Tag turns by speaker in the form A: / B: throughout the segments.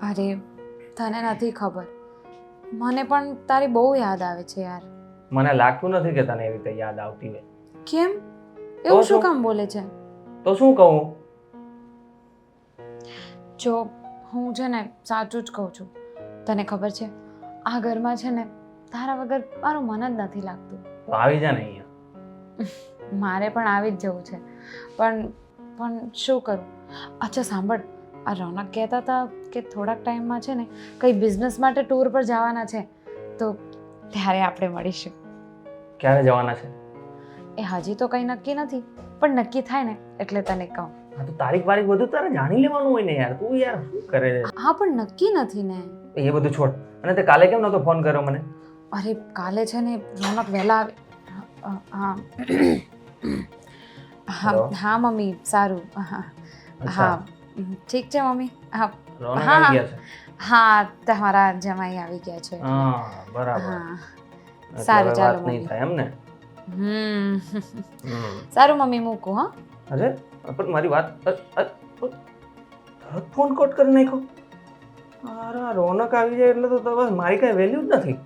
A: અરે તને નથી ખબર, મને પણ તારી બહુ યાદ આવે છે યાર.
B: મને લાગતું નથી કે તને એવી રીતે યાદ આવતી હોય.
A: કેમ
B: તો
A: એવું શું
B: શું?
A: કામ બોલે છે?
B: તો શું કહું?
A: જો હું છે ને સાચું જ કહું છું. તને ખબર છે આ ઘરમાં છે ને તારા વગર મારું મન જ નથી લાગતું.
B: તો આવી જા ને અહીંયા.
A: મારે પણ આવી જ જવું છે, પણ શું કરું? અચ્છા સાંભળ, આ રોનક કહેતા હતા કે થોડાક ટાઈમમાં છે ને કંઈ બિઝનેસ માટે ટૂર પર જવાના છે, તો ત્યારે આપણે મળીશું.
B: ક્યારે જવાના છે?
A: એ હજી તો કંઈ નક્કી નથી, પણ નક્કી થાય ને એટલે તને કહું.
B: હા તો તારીખ વારીખ બધું તારે જાણી લેવાનું હોય ને યાર. તું યાર શું કરે છે?
A: હા પણ નક્કી નથી ને.
B: એ બધું છોડ. અને તે કાલે કેમ નતો ફોન કર્યો મને?
A: અરે કાલે છે ને રોનક વહેલા હા
B: Hello?
A: હા મમ્મી સારું. હા
B: અચ્છા.
A: ઠીક છે મમ્મી. હા
B: રોનક
A: હા,
B: આવી ગયા છે.
A: હા તમારા જમાઈ આવી ગયા છે.
B: હા બરાબર.
A: હા
B: એટલે
A: સારું,
B: હવે
A: ચાલો
B: વાત નહીં
A: મમ્મી.
B: થાય એમ ને?
A: સારું મમ્મી, મૂકું હા.
B: અરે પણ મારી વાત તરત ફોન કટ કરી નાખ્યો. અરે આ રોનક આવી જાય એટલે તો બસ મારી કઈ વેલ્યુ જ નથી.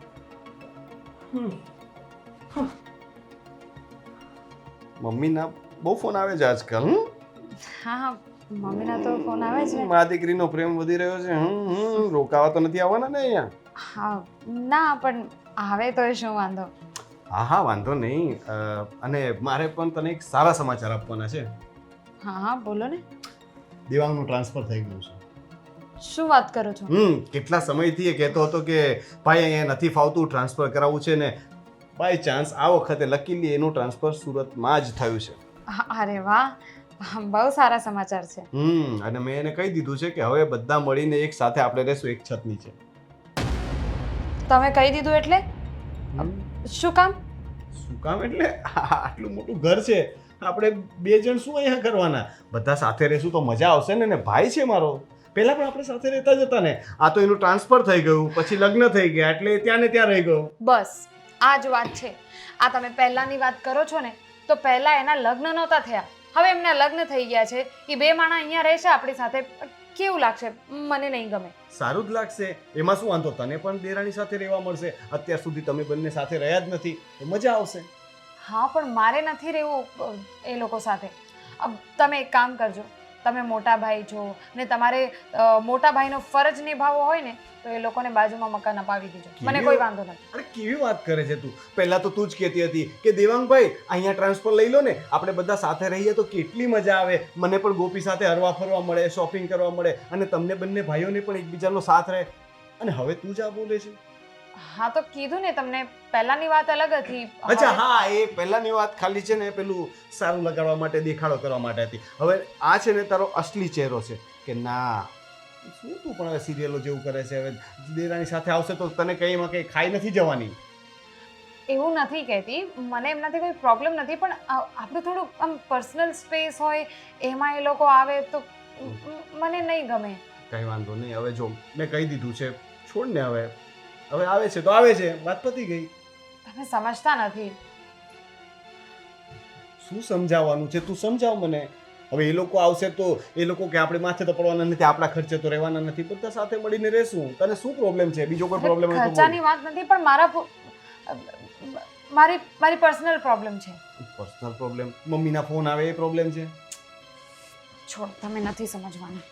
C: મમ્મીના બહુ ફોન આવે છે આજકાલ.
A: હા હા મમ્મીના તો ફોન આવે છે.
C: મા દીકરીનો પ્રેમ વધી રહ્યો છે. રોકાવા તો નથી આવવાના ને અહીંયા?
A: હા ના પણ આવે તો શું વાંધો.
C: હા હા વાંધો નહીં. અને મારે પણ તને એક સારા સમાચાર આપવાના છે.
A: હા હા બોલો ને.
C: દેવાંગનું ટ્રાન્સફર થઈ ગયું છે.
A: શું વાત કરો છો?
C: કેટલા સમયથી એ કહેતો હતો કે ભાઈ અહીંયા નથી ફાવતું, ટ્રાન્સફર કરાવવું છે ને બાય ચાન્સ આ વખતે લકીલી એનું ટ્રાન્સફર સુરતમાં જ થયું છે.
A: અરે વાહ, બહુ સારા સમાચાર છે.
C: અને મેં એને કહી દીધું છે કે હવે બધા મળીને એક સાથે આપણે રહેશું એક છત નીચે.
A: તમે કહી દીધું એટલે શું કામ?
C: શું કામ એટલે આટલું મોટું ઘર છે, આપણે બે જણ શું અહીંયા કરવાના? બધા સાથે રહેશું તો મજા આવશે ને. ભાઈ છે મારો, પહેલા પણ આપણે સાથે રહેતા જ હતા ને. આ તો એનું ટ્રાન્સફર થઈ ગયું, પછી લગ્ન થઈ ગયા એટલે ત્યાં ને ત્યાં રહી ગયો.
A: બસ આ જ વાત છે. આ તમે પહેલાની વાત કરો છો ને, તો પહેલા એના લગ્ન નહોતા થયા, હવે એમના લગ્ન થઈ ગયા છે. એ બે માણસ અહીંયા રહેશે આપણી સાથે, કેવું લાગશે? મને નહીં ગમે.
C: સારું જ લાગશે, એમાં શું વાંધો? તને પણ દેરાણી સાથે રહેવા મળશે. અત્યાર સુધી તમે બંને સાથે રહ્યા જ નથી, તો મજા આવશે.
A: હા પણ મારે નથી રહેવું એ લોકો સાથે. તમે એક કામ કરજો, તમે મોટા ભાઈ છો ને તમારે મોટા ભાઈનો ફરજ નિભાવવો હોય ને તો એ લોકોને બાજુમાં મકાન અપાવી દેજો. મને કોઈ વાંધો નથી.
C: અરે કેવી વાત કરે છે તું? પહેલા તો તું જ કહેતી હતી કે દેવાંગભાઈ અહીંયા ટ્રાન્સફર લઈ લો ને, આપણે બધા સાથે રહીએ તો કેટલી મજા આવે. મને પણ ગોપી સાથે હરવા ફરવા મળે, શોપિંગ કરવા મળે અને તમને બંને ભાઈઓને પણ એકબીજાનો સાથ રહે. અને હવે તું જ આ બોલે છે?
A: હા તો કીધું ને તમને, પહેલાની વાત અલગ હતી.
C: અચ્છા હા, એ પહેલાની વાત ખાલી છે ને પેલું સારું લગાડવા માટે, દેખાડો કરવા માટે હતી. હવે આ છે ને તારો અસલી ચહેરો છે કે ના. શું તું પણ હવે સિરિયલો જેવું કરે છે? હવે દેરાણી સાથે આવશે તો તને કંઈમાં કંઈ ખાઈ નથી જવાની.
A: એવું નથી કહેતી, મને એમનાથી કોઈ પ્રોબ્લેમ નથી, પણ આપણું થોડું આમ પર્સનલ સ્પેસ હોય એમાં એ લોકો આવે તો મને નહીં ગમે.
C: કંઈ વાંધો નહીં. હવે જો મેં કહી દીધું છે, છોડ ને. હવે આવે છે તો આવે છે, વાત પતી ગઈ.
A: તમે સમજતા નથી.
C: શું સમજાવવાનું છે? તું સમજાવ મને. હવે એ લોકો આવશે તો એ લોકો કે આપણે માથે તો પડવાના નથી, આપણા ખર્ચે તો રહેવાના નથી, બધા સાથે મળીને રહેશું. તને શું પ્રોબ્લેમ છે? બીજો કોઈ પ્રોબ્લેમ હોય તો બોલ.
A: ખર્ચાની વાત નથી, પણ મારી પર્સનલ પ્રોબ્લેમ છે.
C: Personal problem? મમ્મીના ફોન આવે એ પ્રોબ્લેમ છે?
A: છોડ, તમે નથી સમજવાના.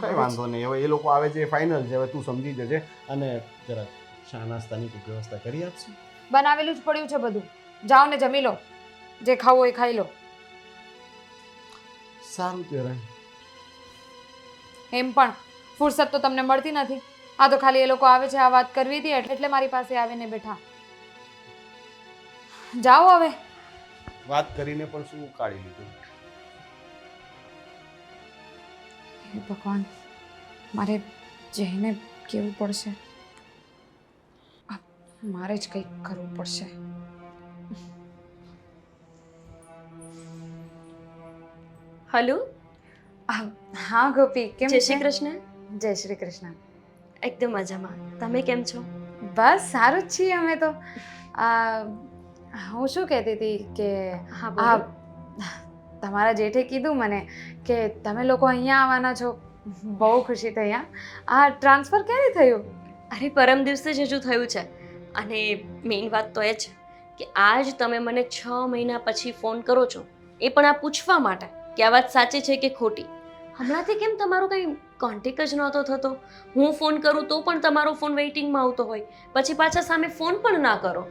C: કઈ વાંધો નહીં. હવે એ લોકો આવે છે એ ફાઇનલ છે. હવે તું સમજી જજે અને જરા ચા નાસ્તાની કોઈ વ્યવસ્થા કરી આપશું.
A: બનાવેલું જ પડ્યું છે બધું. જાઓ ને જમી લો, જે ખાવું હોય ખાઈ લો.
C: સારું ત્યારે.
A: એમ પણ ફુરસત તો તમને મળતી નથી. આ તો ખાલી એ લોકો આવે છે આ વાત કરવી હતી એટલે મારી પાસે આવીને બેઠા. જાઓ હવે.
C: વાત કરીને પણ શું કાઢી લીધું?
A: હે ભગવાન, મારે જઈને કેવું પડશે. મારે જ કંઈક કરવું પડશે.
D: હલો.
A: હા ગોપી, કેમ
D: જય
A: છે?
D: શ્રી કૃષ્ણ.
A: જય શ્રી કૃષ્ણ.
D: એકદમ મજામાં. તમે કેમ છો?
A: બસ સારું જ છીએ અમે તો. હું શું કહેતી હતી કે
D: હા બોલો.
A: તમારા જેઠે કીધું મને કે તમે લોકો અહીંયા આવવાના છો બહુ ખુશી થઈ હા. આ ટ્રાન્સફર ક્યારે થયું?
D: અરે પરમ દિવસે જ હજુ થયું છે. અને મેઇન વાત તો એ છે કે આજ તમે મને 6 મહિના પછી ફોન કરો છો, એ પણ આ પૂછવા માટે કે આ વાત સાચી છે કે ખોટી. હમણાંથી કેમ તમારો કંઈ કોન્ટેક્ટ જ નહોતો થતો? હું ફોન કરું તો પણ તમારો ફોન વેઇટિંગમાં આવતો હોય, પછી પાછા સામે ફોન પણ ના કરો.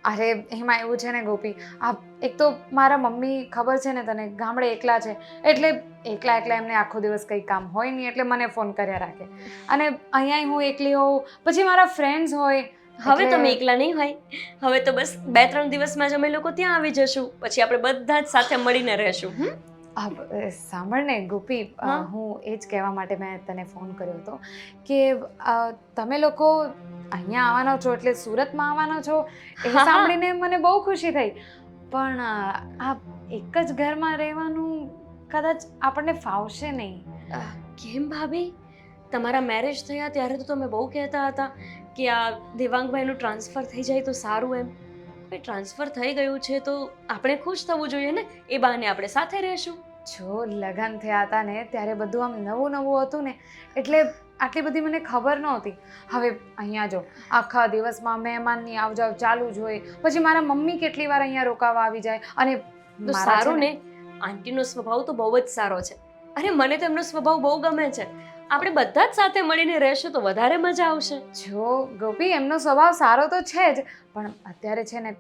A: અરે એમાં એવું છે ને ગોપી, આ એક તો મારા મમ્મી ખબર છે ને તને ગામડે એકલા છે, એટલે એકલા એકલા એમને આખો દિવસ કંઈ કામ હોય નહીં એટલે મને ફોન કર્યા રાખે. અને અહીંયા હું એકલી હોઉં, પછી મારા ફ્રેન્ડ્સ હોય.
D: હવે
A: એટલે-
D: તમે એકલા નહીં હોય. હવે તો બસ 2-3 દિવસમાં જ અમે લોકો ત્યાં આવી જશું, પછી આપણે બધા જ સાથે મળીને રહેશું.
A: સાંભળ ને ગોપી,
D: હા?
A: હું એ જ કહેવા માટે મેં તને ફોન કર્યો હતો કે તમે લોકો અહીંયા આવવાનો છો એટલે સુરતમાં આવવાનો છો એ
D: હા.
A: સાંભળીને મને બહુ ખુશી થઈ. પણ આ એક જ ઘરમાં રહેવાનું કદાચ આપણને ફાવશે નહીં.
D: કેમ ભાભી? તમારા મેરેજ થયા ત્યારે તો તમે બહુ કહેતા હતા કે આ દેવાંગભાઈનું ટ્રાન્સફર થઈ જાય તો સારું એમ. હવે ટ્રાન્સફર થઈ ગયું છે તો આપણે ખુશ થવું જોઈએ ને, એ બહાને આપણે સાથે રહેશું.
A: જો લગ્ન થયા હતા ને ત્યારે બધું આમ નવું નવું હતું ને, એટલે આટલી બધી મને ખબર નહોતી. હવે અહીંયા જો આખા દિવસમાં મહેમાનની આવજાવ ચાલુ જ હોય, પછી મારા મમ્મી કેટલી વાર અહીંયા રોકાવા આવી જાય. અને
D: તો
A: મારા
D: સારું
A: છે
D: ને, આંટીનો સ્વભાવ તો બહુ જ સારો છે. અરે મને તો એમનો સ્વભાવ બહુ ગમે છે. આપણે બધા જ સાથે મળીને રહેશું તો વધારે મજા આવશે.
A: જો ગોપી, એમનો સ્વભાવ સારો તો છે જ, પણ અત્યારે છે ને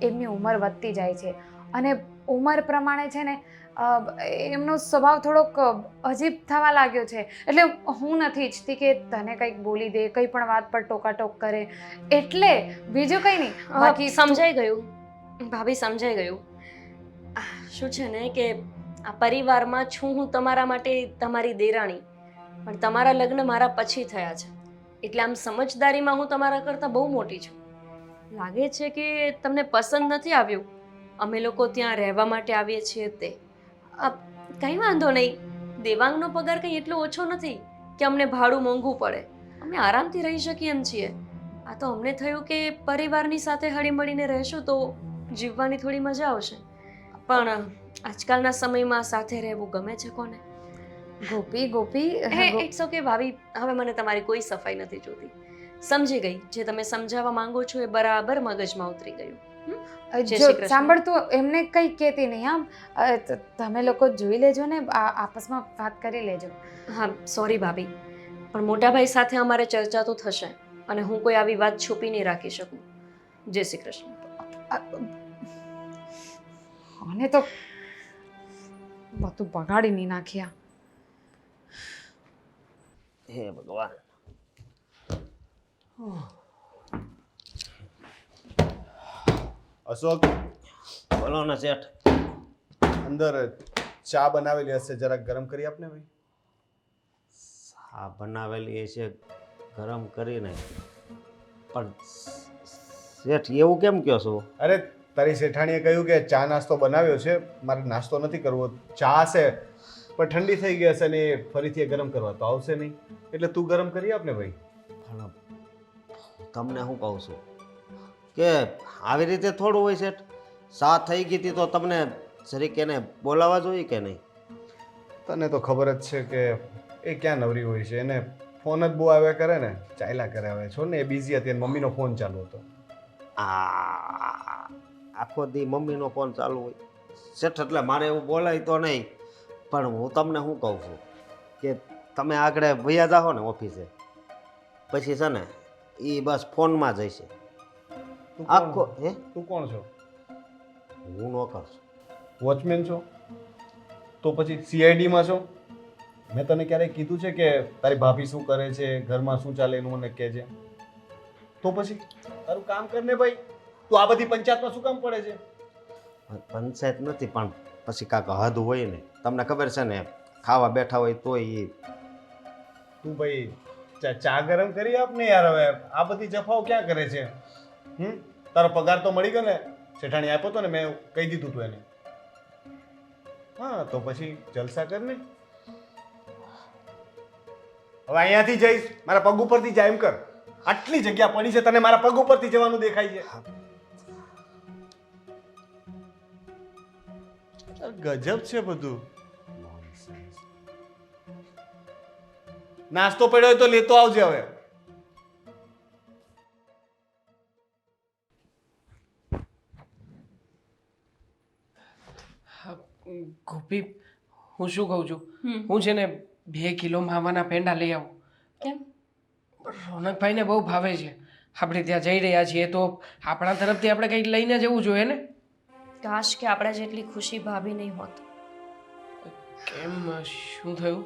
A: એમની ઉંમર વધતી જાય છે અને ઉંમર પ્રમાણે છે ને એમનો સ્વભાવ થોડોક અજીબ થવા લાગ્યો છે. એટલે હું નથી ઈચ્છતી કે તને કંઈક બોલી દે, કંઈ પણ વાત પર ટોકાટોક કરે, એટલે બીજું કંઈ નહીં. બાકી
D: સમજાઈ ગયું ભાભી, સમજાઈ ગયું. શું છે ને કે આ પરિવારમાં છું હું તમારા માટે તમારી દેરાણી, પણ તમારા લગ્ન મારા પછી થયા છે, એટલે આમ સમજદારીમાં હું તમારા કરતાં બહુ મોટી છું. લાગે છે કે તમને પસંદ નથી આવ્યું અમે લોકો ત્યાં રહેવા માટે આવીએ છીએ તે. કંઈ વાંધો નહીં, દેવાંગનો પગાર કંઈ એટલો ઓછો નથી કે અમને ભાડું મોંઘું પડે. અમે આરામથી રહી શકીએ એમ છીએ. આ તો અમને થયું કે પરિવારની સાથે હળીમળીને રહેશું તો જીવવાની થોડી મજા આવશે. પણ આજકાલના સમયમાં સાથે રહેવું ગમે છે કોને?
A: ગોપી ગોપી
D: ઇટ્સ ઓકે ભાભી, હવે મને તમારી કોઈ સફાઈ નથી જોતી. સમજી ગઈ, જે તમે સમજાવવા માંગો છો એ બરાબર મગજમાં ઉતરી ગયું. જય
A: જો
D: શ્રી કૃષ્ણ.
A: સાંભળ, તું એમને કંઈ કહેતી નહીં. આમ તમે લોકો જોઈ લેજો ને, આપસમાં વાત કરી લેજો.
D: હા સોરી ભાભી, પણ મોટાભાઈ સાથે અમારે ચર્ચા તો થશે અને હું કોઈ આવી વાત છુપી નહીં રાખી શકું. જય શ્રી કૃષ્ણ.
A: અને તો બધું બગાડી નહીં નાખ્યા.
B: હે ભગવાન.
C: અશોક,
B: બોલો ને શેઠ.
C: અંદર ચા બનાવેલી હશે, જરાક ગરમ કરી આપને ભાઈ.
B: આ બનાવેલી છે ગરમ કરીને, પણ શેઠ એવું કેમ કહો છો?
C: અરે તારી શેઠાણીએ કહ્યું કે ચા નાસ્તો બનાવ્યો છે, મારે નાસ્તો નથી કરવો, ચા છે પણ ઠંડી થઈ ગઈ હશે ને એ ફરીથી ગરમ કરવા તો આવશે નહીં, એટલે તું ગરમ કરી આપને ભાઈ.
B: પણ તમને હું કહું છું કે આવી રીતે થોડું હોય શેઠ. સા થઈ ગઈ હતી તો તમને જરીક એને બોલાવવા જોઈએ કે નહીં?
C: તને તો ખબર જ છે કે એ ક્યાં નવરી હોય છે, એને ફોન જ બહુ આવ્યા કરે ને, ચાલ્યા કરે. હવે છો ને એ બિઝી હતી અને મમ્મીનો ફોન ચાલુ હતો.
B: આખો દી મમ્મીનો ફોન ચાલુ હોય શેઠ, એટલે મારે એવું બોલાય તો નહીં. પણ હું તમને શું કહું છું કે તમે આગળ વયા જાઓ ને ઓફિસે, પછી છે ને એ બસ ફોનમાં જ હશે
C: તું
B: આખો.
C: કોણ?
B: હે,
C: તું કોણ છો?
B: હું નોકર છું.
C: વોચમેન છો? તો પછી CIDમાં છો? મેં તને ક્યારેય કીધું છે કે તારી ભાભી શું કરે છે, ઘરમાં શું ચાલે એનું મને કહેજે? તો પછી તારું કામ કર ને ભાઈ. તું આ બધી પંચાયતમાં શું કામ પડે છે?
B: પંચાયત નથી, પણ પછી કાંક હદ હોય ને. તમને ખબર છે ને, ખાવા બેઠા હોય તોય એ.
C: તું ભાઈ ચા ગરમ કરી આપ ને યાર. હવે આ બધી જફાઓ ક્યાં કરે છે? તારો પગાર તો મળી ગયો ને, શેઠાણી આપ્યો તો ને, મેં કહી દીધું તું એને. હા તો પછી જલસા કર ને. હવે અહીંયાથી જઈશ, મારા પગ ઉપરથી જાય એમ કર. આટલી જગ્યા પડી છે, તને મારા પગ ઉપરથી જવાનું દેખાય છે? ગજબ છે બધું. નાસ્તો પડ્યો હોય તો લેતો આવજે હવે.
E: ગોપી, હું શું કહું છું, હું છે ને 2 કિલો માવાના પેંડા લઈ આવું.
D: કેમ?
E: રોનકભાઈને બહુ ભાવે છે. આપણે ત્યાં જઈ રહ્યા છીએ તો આપણા તરફથી આપણે કંઈક લઈને જવું જોઈએ ને.
D: કાશ કે આપણા જેટલી ખુશી ભાભી નહીં હોત.
E: કેમ, શું થયું?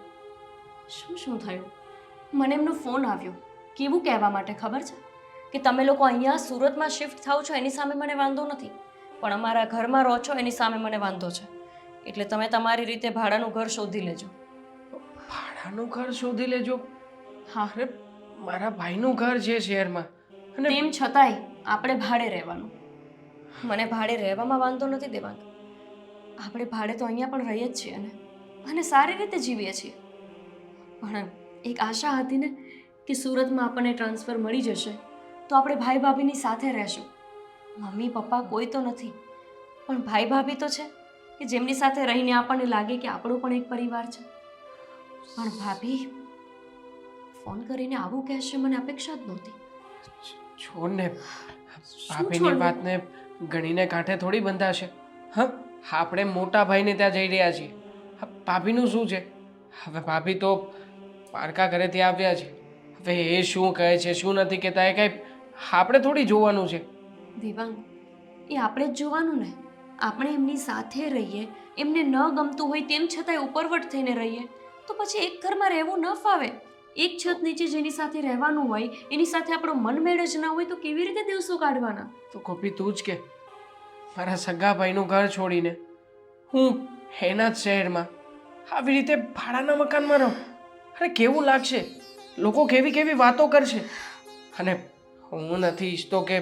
D: શું થયું? મને એમનો ફોન આવ્યો. કેવું કહેવા માટે ખબર છે કે તમે લોકો અહીંયા સુરતમાં શિફ્ટ થાવ છો એની સામે મને વાંધો નથી, પણ અમારા ઘરમાં રહો છો એની સામે મને વાંધો છે. એટલે તમે તમારી રીતે ભાડાનું ઘર શોધી લેજો.
E: ભાડાનું ઘર શોધી લેજો?
D: હા.
E: અરે, મારા ભાઈનું ઘર છે શહેરમાં, અને
D: તેમ છતાંય આપણે ભાડે રહેવાનું. મને ભાડે રહેવામાં વાંધો નથી દેવાંગ. આપણે ભાડે તો અહીંયા પણ રહીએ જ છીએ અને સારી રીતે જીવીએ છીએ. પણ એક આશા હતી ને કે સુરતમાં આપણને ટ્રાન્સફર મળી જશે તો આપણે ભાઈ ભાભીની સાથે રહેશું. મમ્મી પપ્પા કોઈ તો નથી, પણ ભાઈ ભાભી તો છે કે જેમની સાથે રહીને આપણને લાગે કે આપણો પણ એક પરિવાર છે. પણ ભાભી ફોન કરીને આવું કહેશે મને અપેક્ષા જ નહોતી.
E: છોડ ને, ભાભીની વાતને ગણીને કાંઠે થોડી બંધાશે. હા, આપણે મોટા ભાઈને ત્યાં જઈ રહ્યા છીએ. ભાભીનું શું છે? હવે ભાભી તો પારકા ઘરેથી આવ્યા છે. હવે એ શું કહે છે શું નથી કહેતા એ કંઈ આપણે થોડી જોવાનું છે.
D: દેવાંગ, એ આપણે જ જોવાનું ને. આપણે એમની સાથે રહીએ, એમને ન ગમતું હોય તેમ છતાંય ઉપરવટ થઈને રહીએ તો પછી એક ઘરમાં રહેવું ન ફાવે. એક છત નીચે જેની સાથે રહેવાનું હોય એની સાથે આપણો મનમેળ જ ના હોય તો કેવી રીતે દિવસો કાઢવાના?
E: તો ગોપી, તું જ કે મારા સગા ભાઈનું ઘર છોડીને હું એના જ શહેરમાં આવી રીતે ભાડાના મકાનમાં રહું. અરે કેવું લાગશે? લોકો કેવી કેવી વાતો કરશે. અને હું નથી ઈચ્છતો કે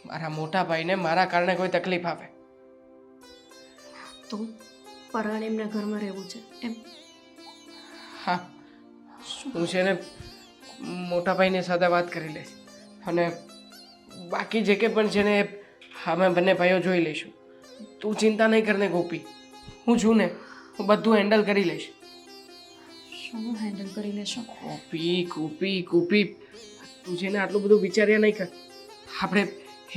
E: મારા મોટા ભાઈને મારા કારણે કોઈ તકલીફ આવે.
D: તો પરાણે એમના ઘરમાં રહેવું છે એમ?
E: હા, હું છે ને મોટા ભાઈની સાથે વાત કરી લઈશ, અને બાકી જે કે પણ છે ને અમે બંને ભાઈઓ જોઈ લઈશું. તું ચિંતા નહીં કરને ગોપી, હું છું ને, હું બધું હેન્ડલ કરી લઈશ.
D: શું હેન્ડલ કરી લેશો?
E: ગોપી ગોપી ગોપી, તું છે ને આટલું બધું વિચાર્યા નહીં કર. આપણે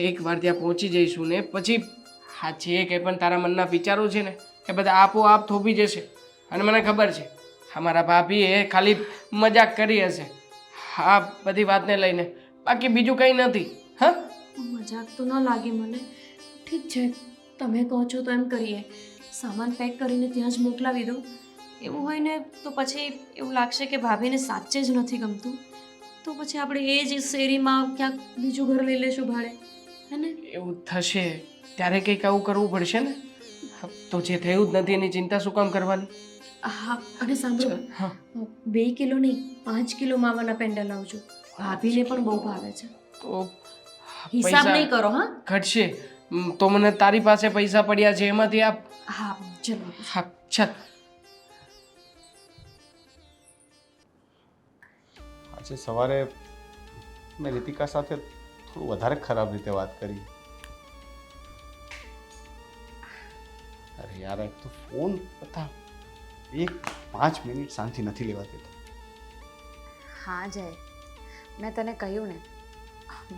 E: એકવાર ત્યાં પહોંચી જઈશું ને પછી હા જે કંઈ પણ તારા મનના વિચારો છે ને એ બધા આપોઆપ થોભી જશે. અને મને ખબર છે અમારા ભાભીએ ખાલી મજાક કરી હશે હા બધી વાતને લઈને, બાકી બીજું કંઈ નથી. હા,
D: મજાક તો ન લાગે મને. ઠીક છે, તમે કહો છો તો એમ કરીએ. સામાન પેક કરીને ત્યાં જ મોકલાવી દઉં. એવું હોય ને તો પછી એવું લાગશે કે ભાભીને સાચે જ નથી ગમતું તો પછી આપણે એ જ શેરીમાં ક્યાંક બીજું ઘર લઈ લેશું ભાડે, હે ને?
E: એવું થશે ત્યારે કંઈક આવું કરવું પડશે ને. તો જે થયું જ નથી એની ચિંતા શું કામ કરવાની?
D: હા, અને સાંભળો,
E: હા,
D: 2 કિલો નહીં 5 કિલો માવાના પેંડા લાવજો. ભાભીને પણ બહુ ભાવે છે.
E: તો
D: હિસાબ
E: પૈસા
D: નહીં કરો. હા
E: ઘટશે તો મને તારી પાસે પૈસા પડ્યા છે એમાંથી આપ.
D: હા ચલો.
E: હા ચાલ.
C: આજે સવારે મેં રીતિકા સાથે થોડું વધારે ખરાબ રીતે વાત કરી. અરે યાર, એક તો ફોન બતા 5 મિનિટ શાંતિ નથી લેવાતી.
A: હા જય, મેં તને કહ્યું ને,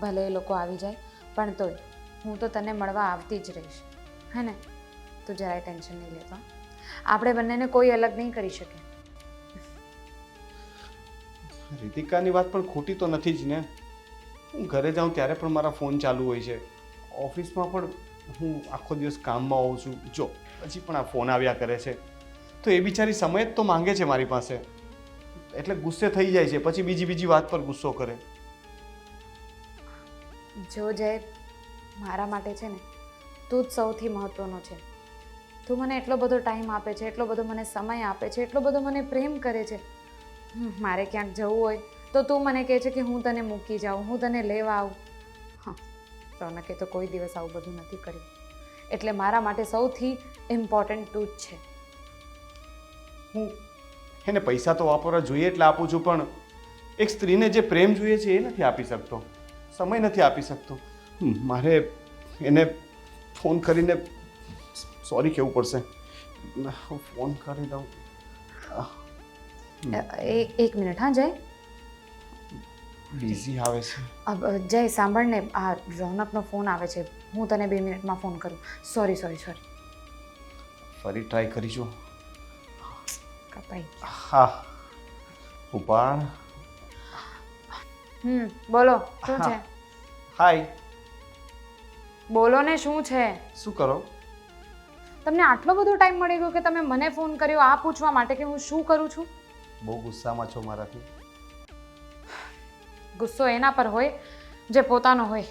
A: ભલે એ લોકો આવી જાય પણ તોય હું તો તને મળવા આવતી જ રહીશ, હે ને? તું જરાય ટેન્શન નહીં લેતો. આપણે બંનેને કોઈ અલગ નહીં કરી શકે.
C: રીતિકાની વાત પણ ખોટી તો નથી જ ને. હું ઘરે જાઉં ત્યારે પણ મારા ફોન ચાલુ હોય છે, ઓફિસમાં પણ હું આખો દિવસ કામમાં હોઉં છું, જો પછી પણ આ ફોન આવ્યા કરે છે. તો એ બિચારી સમય જ તો માંગે છે મારી પાસે, એટલે ગુસ્સે થઈ જાય છે, પછી બીજી વાત પર ગુસ્સો કરે.
A: જો જય, મારા માટે છે ને તું જ સૌથી મહત્ત્વનો છે. તું મને એટલો બધો ટાઈમ આપે છે, એટલો બધો મને સમય આપે છે, એટલો બધો મને પ્રેમ કરે છે. મારે ક્યાંક જવું હોય તો તું મને કહે છે કે હું તને મૂકી જાઉં, હું તને લેવા આવું. હા, રોનકે તો કોઈ દિવસ આવું બધું નથી કર્યું. એટલે મારા માટે સૌથી ઇમ્પોર્ટન્ટ તું જ છે.
C: હું એને પૈસા તો વાપરવા જોઈએ એટલે આપું છું, પણ એક સ્ત્રીને જે પ્રેમ જોઈએ છે એ નથી આપી શકતો, સમય નથી આપી શકતો. મારે એને ફોન કરીને સોરી કહેવું પડશે. ફોન કરી દઉં.
A: એક મિનિટ હા જય.
C: બિઝી આવે છે.
A: જય સાંભળ ને, આ રોનકનો ફોન આવે છે, હું તને 2 મિનિટમાં ફોન કરું. સોરી.
C: ફરી ટ્રાય કરીશું.
A: કપાઈ.
C: હા ઉપાડ.
A: બોલો શું છે?
C: હાય.
A: બોલો ને શું છે?
C: શું કરો?
A: તમને આટલો બધો ટાઈમ મળી ગયો કે તમે મને ફોન કર્યો આ પૂછવા માટે કે હું શું કરું છું?
C: બહુ ગુસ્સામાં છો મારાથી?
A: ગુસ્સો એના પર હોય જે પોતાનો હોય.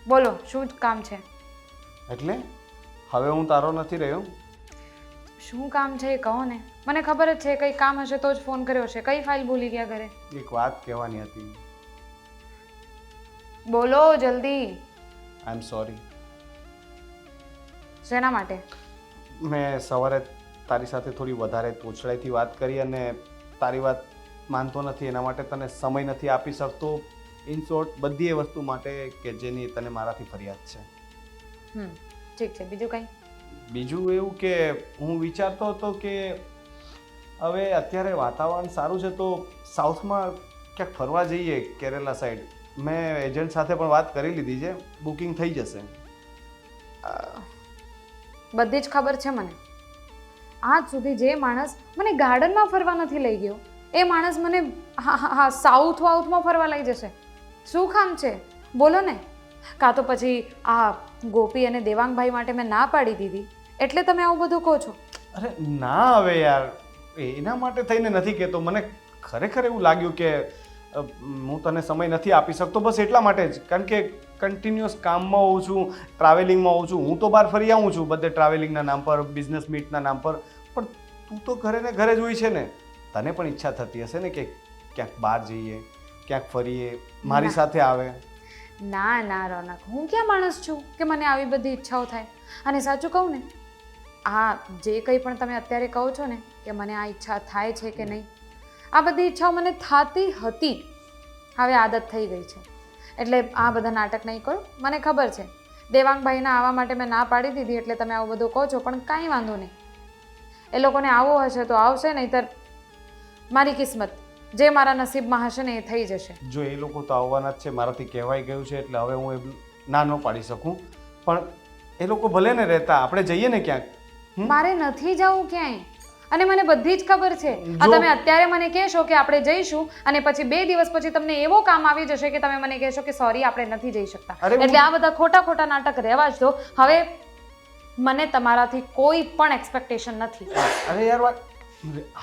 A: બોલો શું કામ છે?
C: એટલે હવે હું તારો નથી રહ્યો.
A: શું કામ છે એ કહો ને. મને ખબર જ છે કંઈ કામ હશે તો જ ફોન કર્યો છે. કઈ ફાઇલ ભૂલી ગયા ઘરે?
C: એક વાત કહેવાની હતી.
A: બોલો જલ્દી.
C: આઈ એમ સોરી.
A: શેના માટે?
C: મેં સવારે તારી સાથે થોડી વધારે તોછડાઈથી વાત કરી અને તારી વાત માનતો નથી, એના માટે તને સમય નથી આપી શકતો. ઇન શોર્ટ બધી એ વસ્તુ માટે કે જેની તને મારાથી ફરિયાદ છે.
A: ઠીક છે. બીજું કંઈ?
C: બીજું એવું કે હું વિચારતો હતો કે હવે અત્યારે વાતાવરણ સારું છે તો સાઉથમાં ક્યાંક ફરવા જઈએ, કેરેલા સાઈડ. મેં એજન્ટ સાથે પણ વાત કરી લીધી છે, બુકિંગ થઈ જશે.
A: બધી જ ખબર છે મને. આજ સુધી જે માણસ મને ગાર્ડનમાં ફરવા નથી લઈ ગયો એ માણસ મને હા સાઉથમાં ફરવા લઈ જશે. શું કામ છે બોલો ને? કાં તો પછી આ ગોપી અને દેવાંગભાઈ માટે મેં ના પાડી દીધી એટલે તમે આવું બધું કહો છો?
C: અરે ના હવે યાર, એના માટે થઈને નથી કહેતો. મને ખરેખર એવું લાગ્યું કે હું તને સમય નથી આપી શકતો, બસ એટલા માટે જ. કારણ કે કન્ટિન્યુઅસ કામમાં હોઉં છું, ટ્રાવેલિંગમાં હોઉં છું. હું તો બહાર ફરી આવું છું બધે ટ્રાવેલિંગના નામ પર, બિઝનેસ મીટના નામ પર, પણ તું તો ઘરે ને ઘરે જ હોય છે ને. તને પણ ઈચ્છા થતી હશે ને કે ક્યાંક બહાર જઈએ, ક્યાંક ફરીએ, મારી સાથે આવે.
A: ના રોનક, હું ક્યાં માણસ છું કે મને આવી બધી ઈચ્છાઓ થાય? અને સાચું કહું ને, આ જે કંઈ પણ તમે અત્યારે કહો છો ને કે મને આ ઈચ્છા થાય છે કે નહીં, આ બધી ઈચ્છાઓ મને થતી હતી, હવે આદત થઈ ગઈ છે. એટલે આ બધા નાટક નહીં કરો. મને ખબર છે દેવાંગભાઈના આવવા માટે મેં ના પાડી દીધી એટલે તમે આવું બધું કહો છો, પણ કાંઈ વાંધો નહીં. એ લોકોને આવવું હશે તો આવશે, નહીંતર મારી કિસ્મત, જે મારા નસીબમાં હશે ને એ થઈ જશે.
C: જો એ લોકો તો આવવાના જ છે, મારાથી કહેવાઈ ગયું છે, એટલે હવે હું એમ ના ન પાડી શકું. પણ એ લોકો ભલે ને રહેતા, આપણે જઈએ ને ક્યાંક.
A: મારે નથી જવું ક્યાંય, અને મને બધી જ ખબર છે. આ તમે અત્યારે મને કહેશો કે આપણે જઈશું અને પછી 2 દિવસ પછી તમને એવો કામ આવી જશે કે તમે મને કહેશો કે સોરી આપણે નથી જઈ શકતા. એટલે આ બધા ખોટા નાટક રહેવા જ દો. હવે મને તમારાથી કોઈ પણ એક્સપેક્ટેશન નથી.
C: અરે યાર વાત.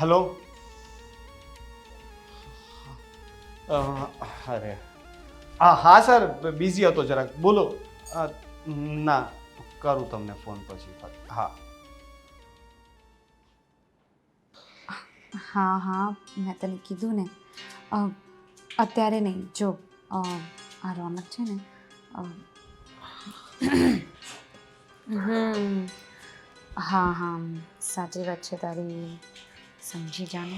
C: હલો. અરે હા સર, બિઝી હતો જરાક. બોલો. ના, કરું તમને ફોન પછી.
A: હા મેં તને કીધું ને, અત્યારે નહીં. જો આ રોનક છે ને, હા સાચી વાત છે તારી. સમજી જાને.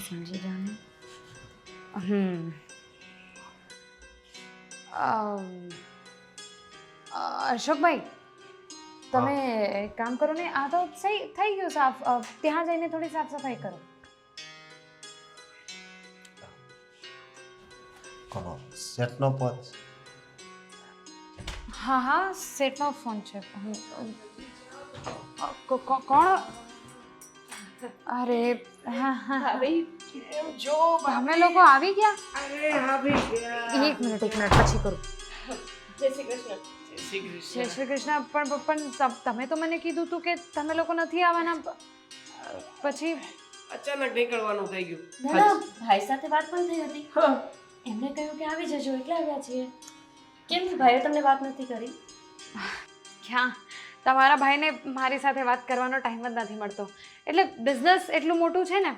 A: અશોકભાઈ, તમે એક કામ કરો ને, આ તો સહી થઈ ગયું સાફ. ત્યાં જઈને થોડી સાફ સફાઈ કરો.
B: કોનો સેટનો ફોન?
A: હા સેટનો ફોન છે. કોણ? અરે તમે લોકો આવી ગયા? એક મિનિટ પછી કરું.
D: જય શ્રી કૃષ્ણ.
A: જય શ્રી કૃષ્ણ. પણ તમે તો મને કીધું હતું કે તમે લોકો નથી આવવાના, પછી
E: અચાનક નીકળવાનું થઈ ગયું.
D: ના ભાઈ સાથે વાત પણ થઈ હતી. એમણે કહ્યું કે આવી જજો એટલે આવ્યા છીએ. કેમ ભાઈએ તમને વાત નથી કરી?
A: ક્યાં, તમારા ભાઈને મારી સાથે વાત કરવાનો ટાઈમ જ નથી મળતો. એટલે બિઝનેસ એટલું મોટું છે ને,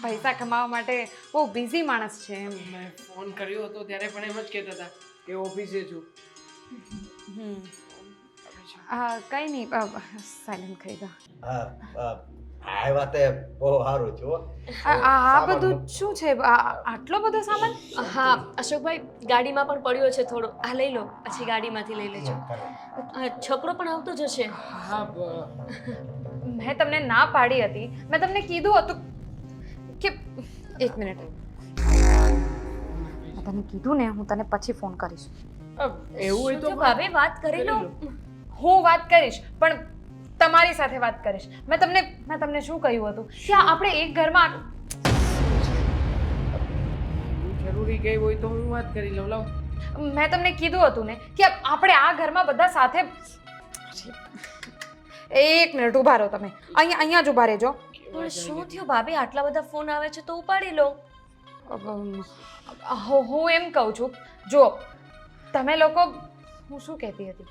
A: પૈસા કમાવા માટે બહુ બિઝી માણસ છે એમ.
E: મેં ફોન કર્યો હતો ત્યારે પણ એમ જ કહેતા હતા કે ઓફિસે છું.
A: કંઈ નહીં, સાયલેન્ટ કરી દો.
B: આ વાતે બહુ સારું છે.
A: આ બધું શું છે? આટલો બધો સામાન?
D: હા અશોકભાઈ, ગાડીમાં પણ પડ્યો છે થોડો. આ લઈ લો, પછી ગાડીમાંથી લઈ લેજો. છોકરો પણ આવતો જ હશે.
E: હા,
A: મેં તમને ના પાડી હતી. મેં તમને કીધું હતું કે એક મિનિટ મેં તને કીધું ને હું તને પછી ફોન કરીશ.
E: એવું હોય તો
D: જો ભાભી વાત કરી લો.
A: હું વાત કરીશ પણ તમારી સાથે વાત કરીશ. મેં તમને શું કહ્યું હતું કે આપણે એક ઘરમાં
E: જરૂરી ગઈ હોય તો હું વાત કરી લઉં. લાવ
A: મેં તમને કીધું હતું ને કે આપણે આ ઘરમાં બધા સાથે એક મિનિટ ઊભા રહો તમે. અહીંયા જ ઊભા રહેજો.
D: પણ શું થયું ભાભી, આટલા બધા ફોન આવે છે તો ઉપાડી લો.
A: હું એમ કહું છું જો તમે લોકો હું શું કહેતી હતી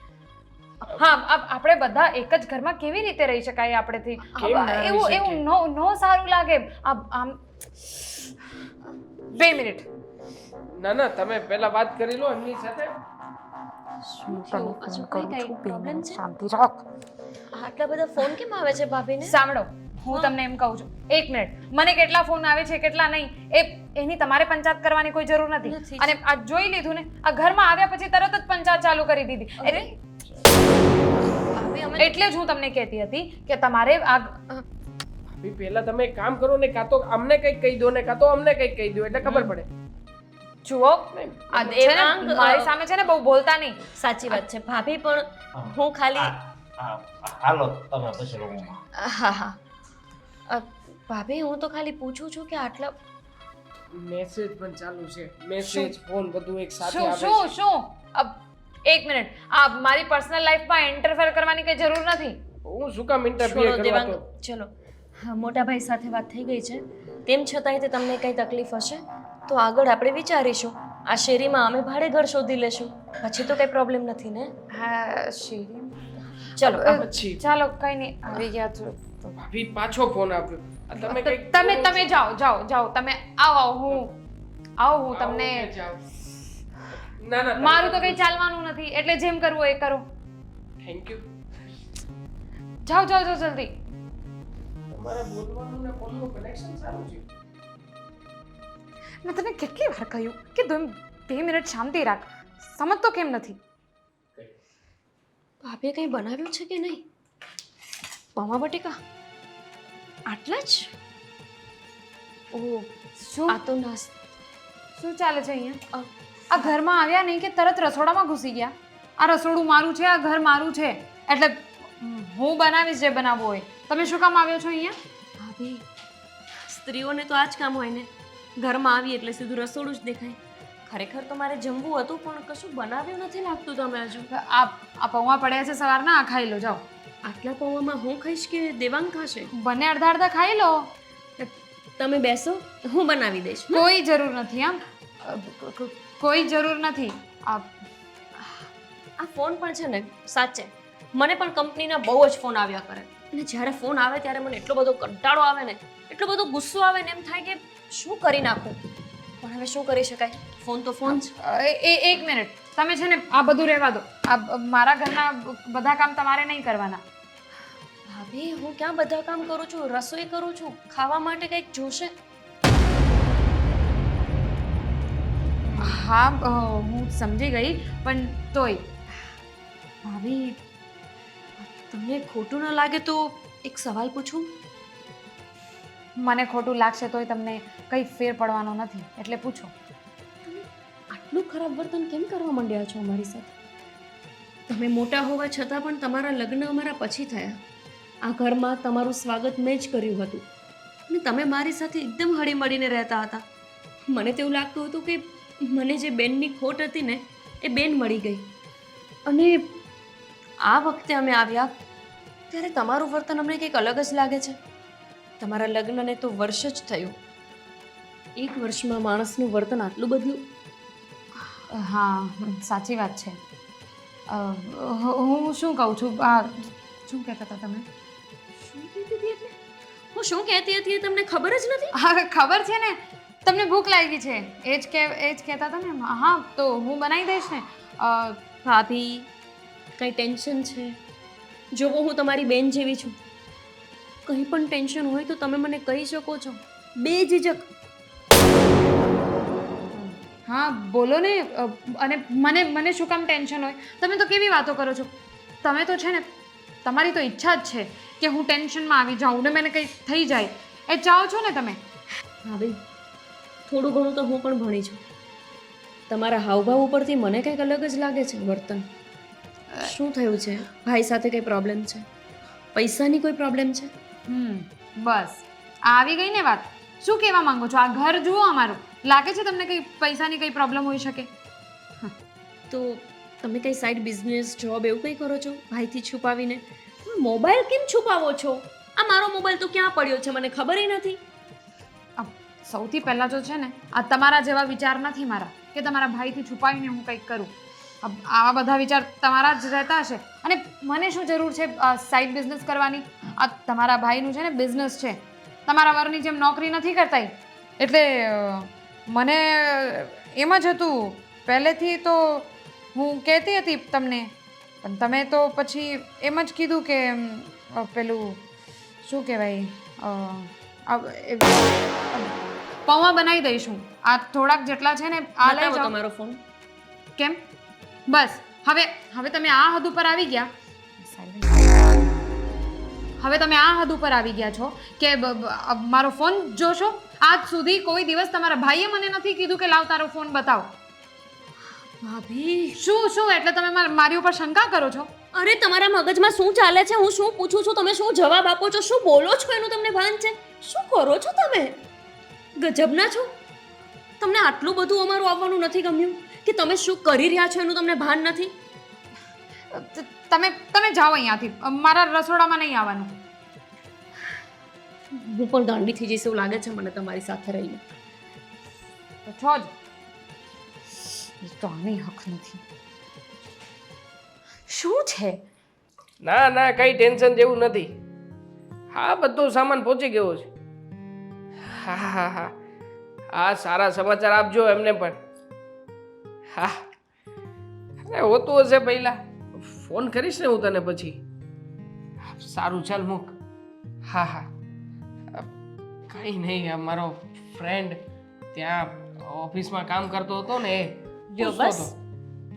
A: હા આપણે બધા એક જ ઘરમાં કેવી રીતે રહી શકાય આપણેથી
E: કેમ ના રહી
A: એવું
E: શકીએ?
A: એવું નો સારું લાગે આમ 2 મિનિટ
E: ના તમે પહેલા વાત કરી લો એમની સાથે.
A: શું
D: થયું? હજુ કઈ problem છે?
A: શાંતિ રાખ.
D: આટલા બધા ફોન કેમ આવે છે ભાભીને?
A: સાંભળો હું તમને એમ કહું છું 1 મિનિટ મને કેટલા ફોન આવે છે કેટલા નહીં એની તમારે પંચાયત કરવાની કોઈ જરૂર નથી.
D: નથી.
A: અને આ જોઈ લીધું ને આ ઘરમાં આવ્યા પછી તરત જ પંચાયત ચાલુ કરી દીધી
D: ભાભી અમે
A: એટલે જ હું તમને કહેતી હતી કે તમારે આ
E: ભાભી પહેલા તમે એક કામ કરો ને, કાં તો અમને કંઈક કહી દો ને કાં તો અમને કંઈક કહી દો એટલે ખબર પડે.
A: જુઓ
E: નહીં.
A: આ છે ને,
D: દેવાંગ,
A: મારી સામે છે ને બહુ બોલતા નહીં.
D: સાચી વાત છે ભાભી, પણ હું ખાલી
B: હાલો તમે પછી રૂમમાં.
D: હા હા ભાભી હું તો ખાલી પૂછું છું કે આટલા
E: મેસેજ પણ ચાલુ છે. મેસેજ ફોન બધું એક સાથે
A: શું
E: આવે
A: શું
E: છે.
A: શું 1 મિનિટ આ મારી પર્સનલ લાઈફમાં ઇન્ટરફેર કરવાની કઈ જરૂર નથી.
E: હું શું કામ ઇન્ટરફિયર
D: છોડો
E: કરવા
D: દેવાંગ,
E: તો?
D: ચલો હા, મોટા ભાઈ સાથે વાત થઈ ગઈ છે. તેમ છતાંય તે તમને કંઈ તકલીફ હશે તો આગળ આપણે વિચારીશું. આ શેરીમાં અમે ભાડે ઘર શોધી લેશું, પછી તો કંઈ પ્રોબ્લેમ નથી ને.
A: હા શીરી
D: ચલો
E: પછી
A: ચાલો કઈ નહીં આવી ગયા છો
E: ભાભી પાછો ફોન આવ્યો. આ તમે કંઈક
A: તમે જાઓ તમે આવો હું તમને
E: આવો કે જાઓ? ના તમે
A: મારું તો કઈ ચાલવાનું નથી એટલે જેમ કરવું હોય એ કરો.
E: Thank you.
A: જાઓ જલ્દી.
E: તમારા બોલવાનું ને ફોનનું કનેક્શન સારું છે.
A: મેં તને કેટલી વાર કહ્યું કે 2 મિનિટ શાંતિ રાખ. સમજતો કેમ નથી?
D: ભાભીએ કંઈ બનાવ્યું છે કે નહીં? પૌવા બટેકા આટલા જ? ઓહ,
A: શું
D: આ તો નાસ્તો.
A: શું ચાલે છે અહીંયા? આ ઘરમાં આવ્યા નહીં કે તરત રસોડામાં ઘૂસી ગયા. આ રસોડું મારું છે, આ ઘર મારું છે એટલે હું બનાવીશ જે બનાવવું હોય. તમે શું કામ આવ્યો છો અહીંયા?
D: ભાભી, સ્ત્રીઓને તો આ જ કામ હોય ને, ઘરમાં આવી એટલે સીધું રસોડું જ દેખાય. ખરેખર તો મારે જમવું હતું પણ કશું બનાવ્યું નથી લાગતું તમે હજુ.
A: આ પૌવા પડ્યા છે સવારના આ ખાઈ લો જાઓ.
D: આટલા પૌવામાં હું ખાઈશ કે દેવાંગ ખાશે?
A: બંને અડધા ખાઈ લો.
D: તમે બેસો, હું બનાવી દઈશ.
A: કોઈ જરૂર નથી આમ કોઈ જરૂર નથી.
D: આ ફોન પણ છે ને, સાચે મને પણ કંપનીના બહુ જ ફોન આવ્યા કરે અને જ્યારે ફોન આવે ત્યારે મને એટલો બધો કંટાળો આવે ને, એટલો બધો ગુસ્સો આવે ને, એમ થાય કે શું કરી નાખું. પણ હવે શું કરી શકાય, ફોન તો ફોન છે.
A: એક મિનિટ તમે છે ને આ બધું રહેવા દો. આ મારા ઘરના બધા કામ તમારે નહીં કરવાના.
D: ભાભી, હું ક્યાં બધા કામ કરું છું, રસોઈ કરું છું, ખાવા માટે કંઈક જોશે.
A: હા હું સમજી ગઈ પણ તોય
D: ભાભી, તમને ખોટું ન લાગે તો એક સવાલ પૂછું?
A: મને ખોટું લાગશે તોય તમને કંઈ ફેર પડવાનો નથી એટલે પૂછો.
D: આટલું ખરાબ વર્તન કેમ કરવા માંડ્યા છો અમારી સાથે? તમે મોટા હોવા છતાં પણ તમારા લગ્ન અમારા પછી થયા. આ ઘરમાં તમારું સ્વાગત મેં જ કર્યું હતું અને તમે મારી સાથે એકદમ હળીમળીને રહેતા હતા. મને તેવું લાગતું હતું કે મને જે બેનની ખોટ હતી ને એ બેન મળી ગઈ. અને આ વખતે અમે આવ્યા ત્યારે તમારું વર્તન અમને કંઈક અલગ જ લાગે છે. તમારા લગ્નને તો વર્ષ જ થયું. 1 વર્ષમાં માણસનું વર્તન આટલું બદલ્યું?
A: હા સાચી વાત છે. હું શું કહું છું આ શું કહેતા હતા તમે?
D: શું કહેતી હતી એટલે? હું શું કહેતી હતી એ તમને ખબર જ નથી?
A: હા ખબર છે ને તમને ભૂખ લાગી છે એ જ કહેતા હતા ને. હા તો હું બનાવી દઈશ ને.
D: ભાભી, કંઈ ટેન્શન છે? જોવો હું તમારી બેન જેવી છું. કંઈ પણ ટેન્શન હોય તો તમે મને કહી શકો છો, બેઝિજક.
A: હા બોલો ને. અને મને શું કામ ટેન્શન હોય? તમે તો કેવી વાતો કરો છો. તમે તો છે ને તમારી તો ઈચ્છા જ છે કે હું ટેન્શનમાં આવી જાઉં ને મને કંઈ થઈ જાય એ ચાહો છો ને તમે.
D: ભાભી, થોડું ઘણું તો હું પણ ભણી છું. તમારા હાવભાવ ઉપરથી મને કંઈક અલગ જ લાગે છે વર્તન. શું થયું છે? ભાઈ સાથે કંઈ પ્રોબ્લેમ છે? પૈસાની કોઈ પ્રોબ્લેમ છે?
A: બસ આ આવી ગઈ ને વાત. શું કહેવા માંગો છો? આ ઘર જુઓ અમારું. લાગે છે તમને કંઈ પૈસાની કંઈ પ્રોબ્લેમ હોઈ શકે?
D: તો તમે કંઈ સાઈડ બિઝનેસ જોબ એવું કંઈ કરો છો ભાઈથી છુપાવીને? મોબાઈલ કેમ છુપાવો છો? આ મારો મોબાઈલ તો ક્યાં પડ્યો છે મને ખબર નથી.
A: સૌથી પહેલાં જો છે ને આ તમારા જેવા વિચાર નથી મારા કે તમારા ભાઈથી છુપાવીને હું કંઈક કરું. આવા બધા વિચાર તમારા જ રહેતા હશે. અને મને શું જરૂર છે સાઈડ બિઝનેસ કરવાની? આ તમારા ભાઈનું છે ને બિઝનેસ છે. તમારા વરની જેમ નોકરી નથી કરતા ઈ. એટલે મને એમ જ હતું પહેલેથી. તો હું કહેતી હતી તમને, પણ તમે તો પછી એમ જ કીધું કે પેલું શું કહેવાય પૌવા બનાવી દઈશું. આ થોડાક જેટલા છે ને આ લઈ જાઓ.
D: તમારો ફોન
A: કેમ? બસ હવે તમે આ હદ ઉપર આવી ગયા. હવે તમે આ હદ ઉપર આવી ગયા છો કે મારો ફોન જોશો. આજ સુધી કોઈ દિવસ તમારા ભાઈએ મને નથી કીધું કે લાવ તારો ફોન બતાવો.
D: ભાભી
A: શું એટલે તમે મારી ઉપર શંકા કરો છો?
D: અરે તમારા મગજમાં શું ચાલે છે? હું શું પૂછું છું, તમે શું જવાબ આપો છો, શું બોલો છો એનું તમને ભાન છે? શું કરો છો તમે? ગજબના છો. તમને આટલું બધું અમારું આવવાનું નથી ગમ્યું કે તમે શું કરી રહ્યા છો એનું તમને ભાન નથી?
A: તમે જાઓ અહીંયાથી. મારા રસોડામાં નહીં આવવાનું.
D: હું પણ ગાંડી થઈ જઈશ એવું લાગે છે મને તમારી સાથે રહીને.
A: તો છો જ. તો આને હક નથી. શું છે?
E: ના કંઈ ટેન્શન જેવું નથી. હા, બધો સામાન પહોંચી ગયો છે. હા સારા સમાચાર આપજો એમને પણ. હા અરે હોતું હશે પહેલા. ફોન કરીશ ને હું તને પછી. સારું ચાલ મૂક. હા કંઈ નહીં. મારો ફ્રેન્ડ ત્યાં ઓફિસમાં કામ કરતો હતો ને
D: જો બસ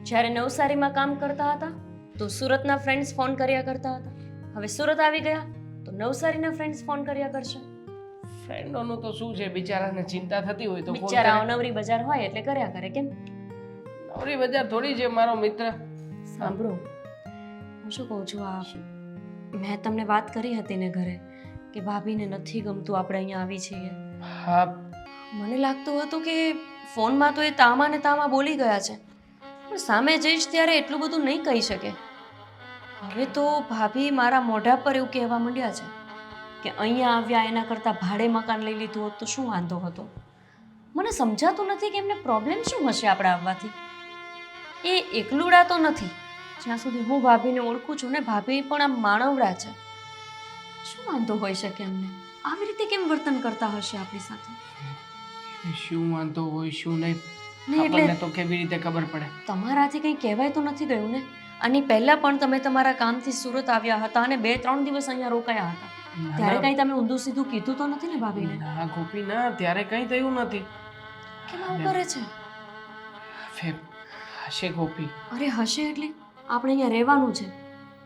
D: જ્યારે નવસારીમાં કામ કરતા હતા તો સુરતના ફ્રેન્ડ્સ ફોન કર્યા કરતા હતા. હવે સુરત આવી ગયા તો નવસારીના ફ્રેન્ડ્સ ફોન કર્યા કરશે.
E: ફ્રેન્ડોનું તો શું છે, બિચારાને ચિંતા થતી હોય તો ફોન
D: બિચારા
E: કરે.
D: નવરી બજાર હોય એટલે કર્યા કરે. કેમ?
E: નવરી બજાર થોડી છે મારો મિત્ર.
D: સાંભળો, હું શું કહું છું, આ મેં તમને વાત કરી હતી ને ઘરે કે ભાભીને નથી ગમતું આપણે અહીંયા આવી છીએ.
E: હા
D: મને લાગતું હતું કે ફોનમાં તો એ તામા ને તામા બોલી ગયા છે, પણ સામે જઈશ ત્યારે એટલું બધું નહીં કહી શકે. હવે તો ભાભી મારા મોઢા પર એવું કહેવા માંડ્યા છે કે અહીંયા આવ્યા એના કરતાં ભાડે મકાન લઈ લીધું હોત તો શું વાંધો હતો. મને સમજાતું નથી કે એમને પ્રોબ્લેમ શું હશે આપણે આવવાથી. એ એકલુડા તો નથી. જ્યાં સુધી હું ભાભીને ઓળખું છું ને, ભાભી પણ આમ માનવડા છે. શું વાંધો હોઈ શકે એમને? આવી રીતે કેમ વર્તન કરતા હશે આપણી સાથે?
E: શું વાંધો હોય શું નહીં
D: નહીં એટલે
E: આપણને તો કેવી રીતે ખબર પડે?
D: તમારાથી કંઈ કહેવાય તો નથી ગયું ને? આની પહેલા પણ તમે તમારા કામથી સુરત આવ્યા હતા અને 2-3 દિવસ અહીંયા રોકાયા હતા. ત્યારે કંઈ તમે ઊંધું સીધું કીધું તો નથી ને ભાભીને?
E: ના ગોપી ના, ત્યારે કંઈ થયું નથી.
D: કેમ આવું કરે છે?
E: હશે ગોપી.
D: અરે હશે એટલે આપણે અહીંયા રહેવાનું છે.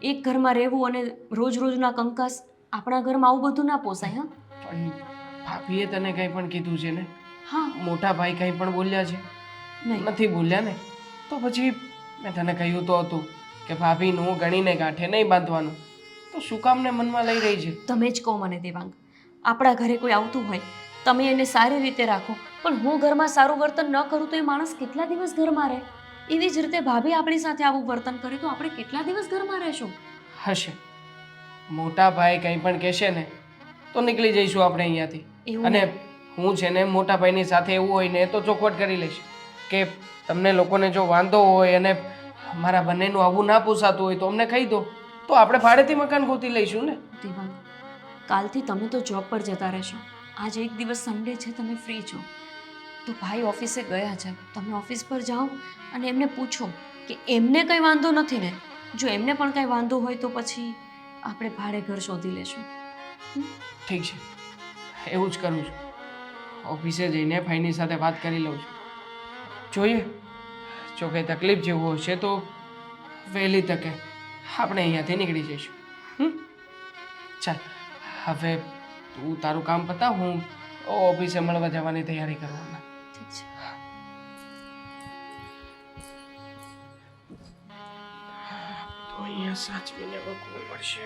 D: એક ઘરમાં રહેવું અને રોજ રોજના કંકાસ, આપણા ઘરમાં આવું બધું ના પોસાય. હા
E: પણ ભાભીએ તને કંઈ પણ કીધું છે ને?
D: હા
E: મોટા ભાઈ કંઈ પણ બોલ્યા છે?
D: નહીં
E: નથી બોલ્યા ને? તો પછી મેં તને કહ્યું તો હતું કે ભાભીનું ગણીને ગાંઠે નહીં બાંધવાનું. તો શું કામને મનમાં લઈ રહી છે?
D: તમે જ કહો મને દેવાંગ, આપણા ઘરે કોઈ આવતું હોય તમે એને સારી રીતે રાખો, પણ હું ઘરમાં સારું વર્તન ન કરું તો એ માણસ કેટલા દિવસ ઘરમાં રહે? એવી જ રીતે ભાભી આપણી સાથે આવું વર્તન કરે તો આપણે કેટલા દિવસ ઘરમાં રહેશું?
E: હશે. મોટા ભાઈ કંઈ પણ કહેશે ને તો નીકળી જઈશું આપણે અહીંયાથી.
D: એવું
E: અને હું છે ને મોટા ભાઈની સાથે એવું હોય ને તો ચોખવટ કરી લઈશ કે તમને લોકોને જો વાંધો હોય અને મારા બંનેનું આવું ના પોસાતું હોય તો અમને કહી દો, તો આપણે ભાડેથી મકાન ગોતી લઈશું ને.
D: દેવાંગ, કાલથી તમે તો જોબ પર જતા રહેશો. આજે એક દિવસ સન્ડે છે, તમે ફ્રી છો તો ભાઈ ઓફિસે ગયા છે, તમે ઓફિસ પર જાઓ અને એમને પૂછો કે એમને કંઈ વાંધો નથી ને? જો એમને પણ કંઈ વાંધો હોય તો પછી આપણે ભાડે ઘર શોધી લેશું.
E: ઠીક છે, એવું જ કરું છું. ઓફિસે જઈને ભાઈની સાથે વાત કરી લઉં છું. જોઈએ, જો કંઈ તકલીફ જેવું હશે તો વહેલી તકે આપણે અહીંયાથી નીકળી જઈશું. ચાલ હવે તું તારું કામ પતાવ, હું ઓફિસે મળવા જવાની તૈયારી કરવાના.
D: ઠીક છે.
E: તો અહીંયા સાચવીને મૂકવું પડશે.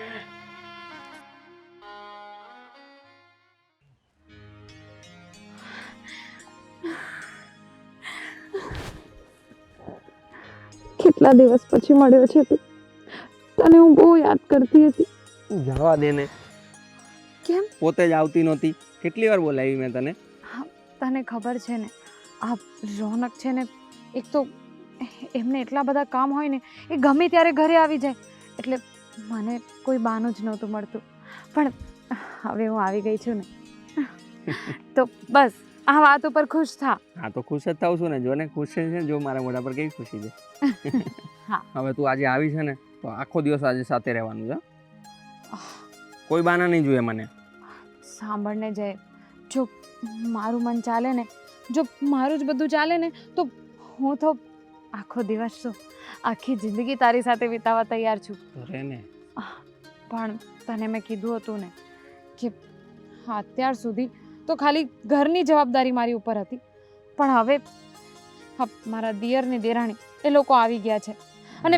A: કેટલા દિવસ પછી મળ્યો છે તું. તને હું બહુ યાદ કરતી હતી.
F: જવા દે ને.
A: કેમ?
F: પોતે જ આવતી નહોતી. કેટલી વાર બોલાવી મેં તને?
A: તને ખબર છે ને આ રોનક છે ને, એક તો એમને એટલા બધા કામ હોય ને, એ ગમે ત્યારે ઘરે આવી જાય, એટલે મને કોઈ બહાનું જ નહોતું મળતું. પણ હવે હું આવી ગઈ છું ને, તો બસ આ વાત ઉપર ખુશ થા.
F: હા તો ખુશ જ થાઉં છું ને. જો ને ખુશ છે ને, જો મારા મોઢા પર કેવી ખુશી છે.
A: હા.
F: હવે તું આજે આવી છે ને, તો આખો દિવસ આજે સાથે રહેવાનું છે. કોઈ બાના નહીં જોઈએ મને.
A: સાંભળને જાય, જો મારું મન ચાલે ને, જો મારું જ બધું ચાલે ને, તો હું તો આખો દિવસ શું, આખી જિંદગી તારી સાથે વિતાવવા તૈયાર છું.
F: તો રે ને.
A: પણ તને મેં કીધું હતું ને કે અત્યાર સુધી તો ખાલી ઘરની જવાબદારી મારી ઉપર હતી, પણ હવે મારા દિયર ને દેરાણી એ લોકો આવી ગયા છે, અને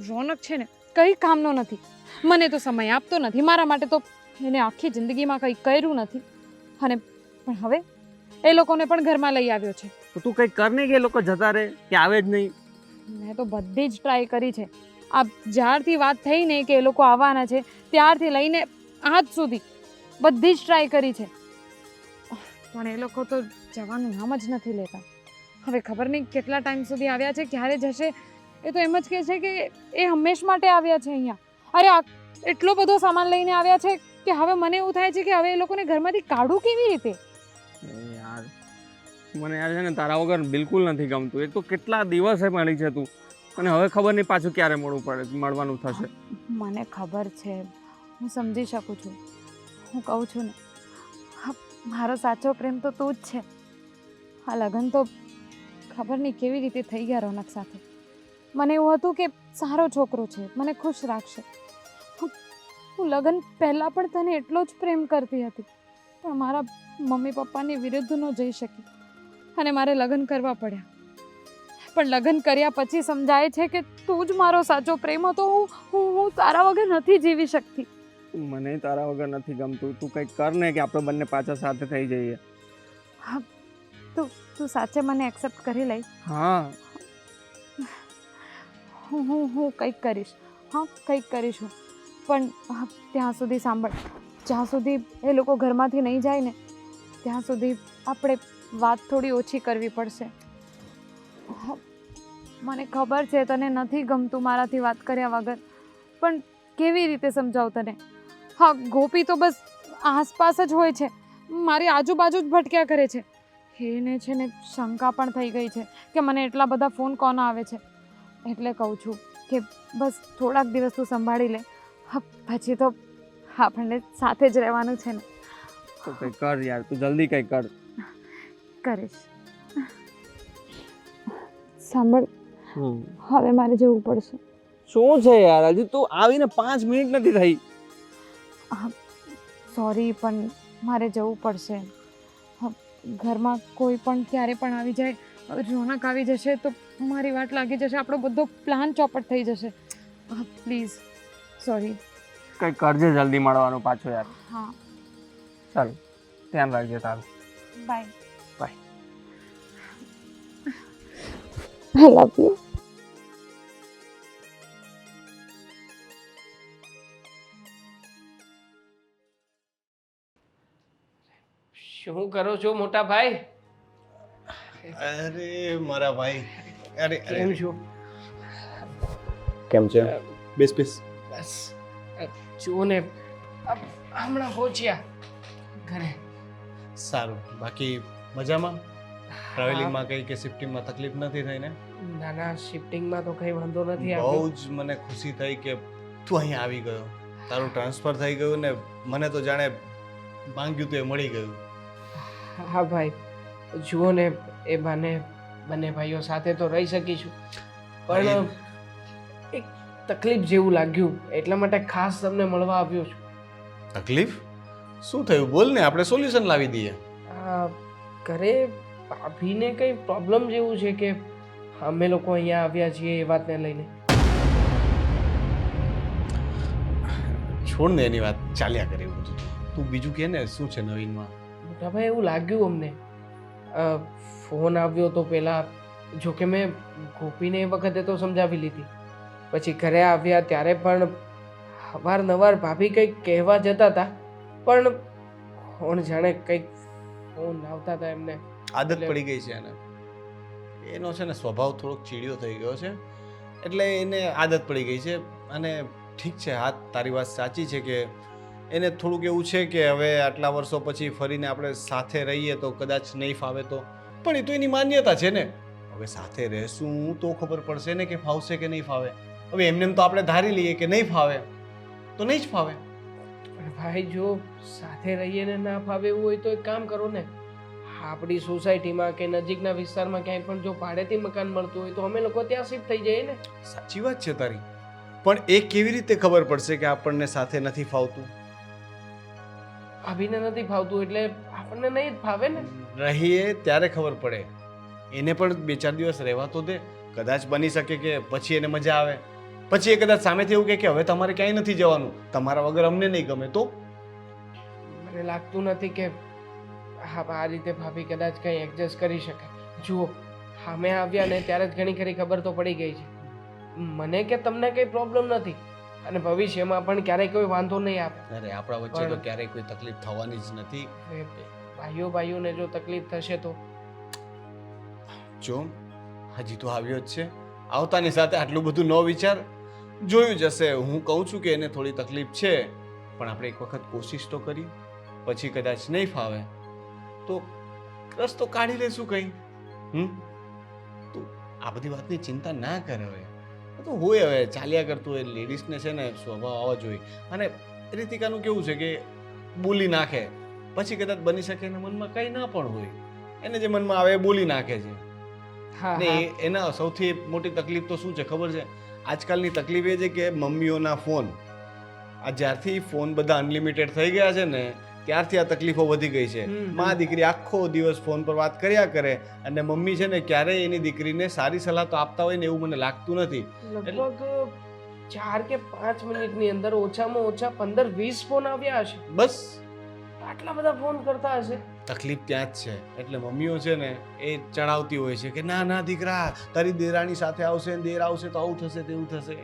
A: રોનક છે ને કંઈ કામનો નથી. મને તો સમય આપતો નથી, મારા માટે તો એને આખી જિંદગીમાં કંઈ કર્યું નથી, અને પણ હવે એ લોકોને પણ ઘરમાં લઈ આવ્યો છે.
F: તો તું કંઈક કર ને કે એ લોકો જતા રહે કે આવે જ નહીં.
A: મેં તો બધી જ ટ્રાય કરી છે. આ જ્યારથી વાત થઈ ને કે એ લોકો આવવાના છે, ત્યારથી લઈને આજ સુધી બધી જ ટ્રાય કરી છે, પણ એ લોકો તો જવાનું નામ જ નથી લેતા. હવે ખબર નહીં કેટલા ટાઈમ સુધી આવ્યા છે, ક્યારે જશે. એ તો એમ જ કહે છે કે એ હંમેશ માટે આવ્યા છે અહીંયા. અરે આ એટલો બધો સામાન લઈને આવ્યા છે કે હવે મને એવું થાય છે કે હવે એ લોકોને ઘરમાંથી કાઢું કેવી રીતે.
F: યાર મને યાર છે ને તારા વગર બિલકુલ નથી ગમતું. એક તો કેટલા દિવસે મળી છે તું, અને હવે ખબર નહીં પાછું ક્યારે મળવાનું થશે.
A: મને ખબર છે, હું સમજી શકું છું. હું કહું છું ને, મારો સાચો પ્રેમ તો તું જ છે. આ લગ્ન તો ખબર નહીં કેવી રીતે થઈ ગયા રોનક સાથે. મને એવું હતું કે સારો છોકરો છે, મને ખુશ રાખશે. હું લગ્ન પહેલાં પણ તને એટલો જ પ્રેમ કરતી હતી, પણ મારા મમ્મી પપ્પાની વિરુદ્ધ ન જઈ શકી અને મારે લગ્ન કરવા પડ્યા. પણ લગ્ન કર્યા પછી સમજાય છે કે તું જ મારો સાચો પ્રેમ હતો. હું તારા વગર નથી જીવી શકતી.
F: મને તારા વગર નથી ગમતું. તું કંઈક કર ને કે આપણે બંને પાછા સાથે થઈ જઈએ.
A: હા, તું સાચે મને એક્સેપ્ટ કરી લઈ.
F: હા,
A: હું કંઈક કરીશ. હા, કંઈક કરીશું. પણ ત્યાં સુધી સાંભળ, જ્યાં સુધી એ લોકો ઘરમાંથી નહીં જાય ને, ત્યાં સુધી આપણે વાત થોડી ઓછી કરવી પડશે. મને ખબર છે તને નથી ગમતું મારાથી વાત કર્યા વગર, પણ કેવી રીતે સમજાવું તને. હા, ગોપી તો બસ આસપાસ જ હોય છે, મારી આજુબાજુ જ ભટક્યા કરે છે. એને છે ને શંકા પણ થઈ ગઈ છે કે મને એટલા બધા ફોન કોણ આવે છે. એટલે કહું છું કે બસ થોડાક દિવસ તું સંભાળી લે, પછી તો આપણને સાથે જ રહેવાનું છે ને.
F: તો કંઈક કર યાર, તું જલ્દી કંઈક કર.
A: કરીશ. સાંભળ, હવે મારે જવું પડશે.
F: શું છે યાર, હજી તું આવીને 5 મિનિટ નથી થઈ.
A: સોરી, પણ મારે જવું પડશે. ઘરમાં કોઈ પણ ક્યારે પણ આવી જાય, રોનક આવી જશે તો મારી વાટ લાગી જશે, આપણો બધો પ્લાન ચોપટ થઈ જશે. Please, sorry.
F: કંઈક કરજે જલ્દી મળવાનું પાછું યાર.
A: હા,
F: ચાલ, ધ્યાન રાખજે તારું.
A: Bye.
F: Bye.
A: I love you.
E: શું કરો છો મોટા ભાઈ?
C: અરે મારા ભાઈ, અરે
E: કેમ છો?
C: કેમ છે? બેસ બેસ.
E: બસ જુઓ ને, હમણાં પહોંચ્યા ઘરે.
C: સારું. બાકી મજામાં? ટ્રાવેલિંગમાં કઈ કે શિફ્ટિંગમાં તકલીફ નથી થઈ ને?
E: ના ના, શિફ્ટિંગમાં તો કંઈ વાંધો નથી
C: બહુ
E: આવ્યો.
C: જ મને ખુશી થઈ કે તું અહીં આવી ગયો, તારું ટ્રાન્સફર થઈ ગયું ને મને તો જાણે માંગ્યું તો એ મળી ગયું.
E: હા ભાઈ, જુઓ ને, એ બંને ભાઈઓ સાથે તો રહી શકીશું, પણ એક તકલીફ જેવું લાગ્યું, એટલા માટે ખાસ તમને મળવા આવ્યો છું.
C: તકલીફ? શું થયું બોલ ને, આપણે સોલ્યુશન લાવી દઈએ.
E: ઘરે ભાભીને કંઈ પ્રોબ્લેમ જેવું છે કે અમે લોકો અહીંયા આવ્યા છીએ એ વાતને લઈને?
C: છોડ ને એની વાત, ચાલ્યા કરે એવું બધું. તું બીજું કે ને, શું છે નવીનમાં?
E: મોટાભાઈ એવું લાગ્યું અમને. ફોન આવ્યો તો પહેલાં, જો કે મેં ગોપીને એ વખતે તો સમજાવી લીધી, પછી ઘરે આવ્યા ત્યારે પણ અવારનવાર ભાભી કંઈક કહેવા જતા હતા, પણ કોણ જાણે કંઈક ફોન આવતા હતા એમને.
C: આદત પડી ગઈ છે એને. એનો છે ને સ્વભાવ થોડોક ચીડિયો થઈ ગયો છે, એટલે એને આદત પડી ગઈ છે. અને ઠીક છે, હા તારી વાત સાચી છે કે એને થોડુંક એવું છે કે હવે આટલા વર્ષો પછી ફરીને આપણે સાથે રહીએ તો કદાચ નહીં ફાવે તો, પણ એ તો એની માન્યતા છે ને. હવે સાથે રહેશું તો ખબર પડશે ને કે ફાવશે કે નહીં ફાવે. હવે એમને તો આપણે ધારી લઈએ કે નહીં ફાવે તો નહીં જ ફાવે.
E: પણ ભાઈ જો સાથે રહીએ ને ના ફાવે એવું હોય તો એક કામ કરો ને, આપણી સોસાયટીમાં કે નજીકના વિસ્તારમાં ક્યાંય પણ જો ભાડેથી મકાન મળતું હોય તો અમે લોકો ત્યાં શિફ્ટ થઈ જઈએ ને.
C: સાચી વાત છે તારી, પણ એ કેવી રીતે ખબર પડશે કે આપણને સાથે નથી ફાવતું?
E: ભાભીને નથી ફાવતું એટલે આપણને નહીં જ ફાવે ને.
C: રહીએ ત્યારે ખબર પડે. એને પણ 2-4 દિવસ રહેવા તો દે. કદાચ બની શકે કે પછી એને મજા આવે, પછી એ કદાચ સામેથી એવું કહે કે હવે તમારે ક્યાંય નથી જવાનું, તમારા વગર અમને નહીં ગમે તો?
E: મને લાગતું નથી કે હા આ રીતે ભાભી કદાચ કંઈ એડજસ્ટ કરી શકે. જુઓ, અમે આવ્યા ને ત્યારે જ ઘણી ખરી ખબર તો પડી ગઈ છે. મને કે તમને કંઈ પ્રોબ્લેમ નથી અને ભવિષ્યમાં પણ ક્યારેય કોઈ વાંધો નહીં આવે.
C: અરે આપણા વચ્ચે તો ક્યારેય કોઈ તકલીફ થવાની જ નથી.
E: ભાઈઓને જો તકલીફ થશે તો?
C: જો હજી તો આવ્યો જ છે, આવતાની સાથે આટલું બધું ન વિચાર, જોયું જશે. હું કહું છું કે એને થોડી તકલીફ છે, પણ આપણે એક વખત કોશિશ તો કરી, પછી કદાચ નહીં ફાવે તો રસ્તો કાઢી લેશું કંઈ. તું આ બધી વાતની ચિંતા ના કર. હવે તો હોય, હવે ચાલ્યા કરતું હોય. લેડીઝને છે ને સ્વભાવ આવા જોઈએ. અને રીતિકાનું કેવું છે કે બોલી નાખે, પછી કદાચ બની શકે એના મનમાં કંઈ ના પણ હોય, એને જે મનમાં આવે એ બોલી નાખે છે.
E: હા
C: ને એના સૌથી મોટી તકલીફ તો શું છે ખબર છે? આજકાલની તકલીફ એ છે કે મમ્મીઓના ફોન, આ જ્યારથી ફોન બધા અનલિમિટેડ થઈ ગયા છે ને ત્યારથી આ તકલીફો વધી ગઈ છે. માં દીકરી આખો દિવસ ફોન પર વાત કર્યા કરે અને મમ્મી છે ને ક્યારેય એની દીકરીને સારી સલાહ તો આપતા હોય ને એવું મને લાગતું નથી.
E: લગભગ 4 કે 5 મિનિટની અંદર ઓછામાં ઓછા 15-20 ફોન આવ્યા હશે.
C: બસ
E: આટલા બધા ફોન કરતા હશે.
C: તકલીફ ત્યાં જ છે. એટલે મમ્મીઓ છે ને એ ચડાવતી હોય છે કે ના ના દીકરા, તારી દેરાણી સાથે આવશે, દેર આવશે તો આવું થશે તેવું થશે.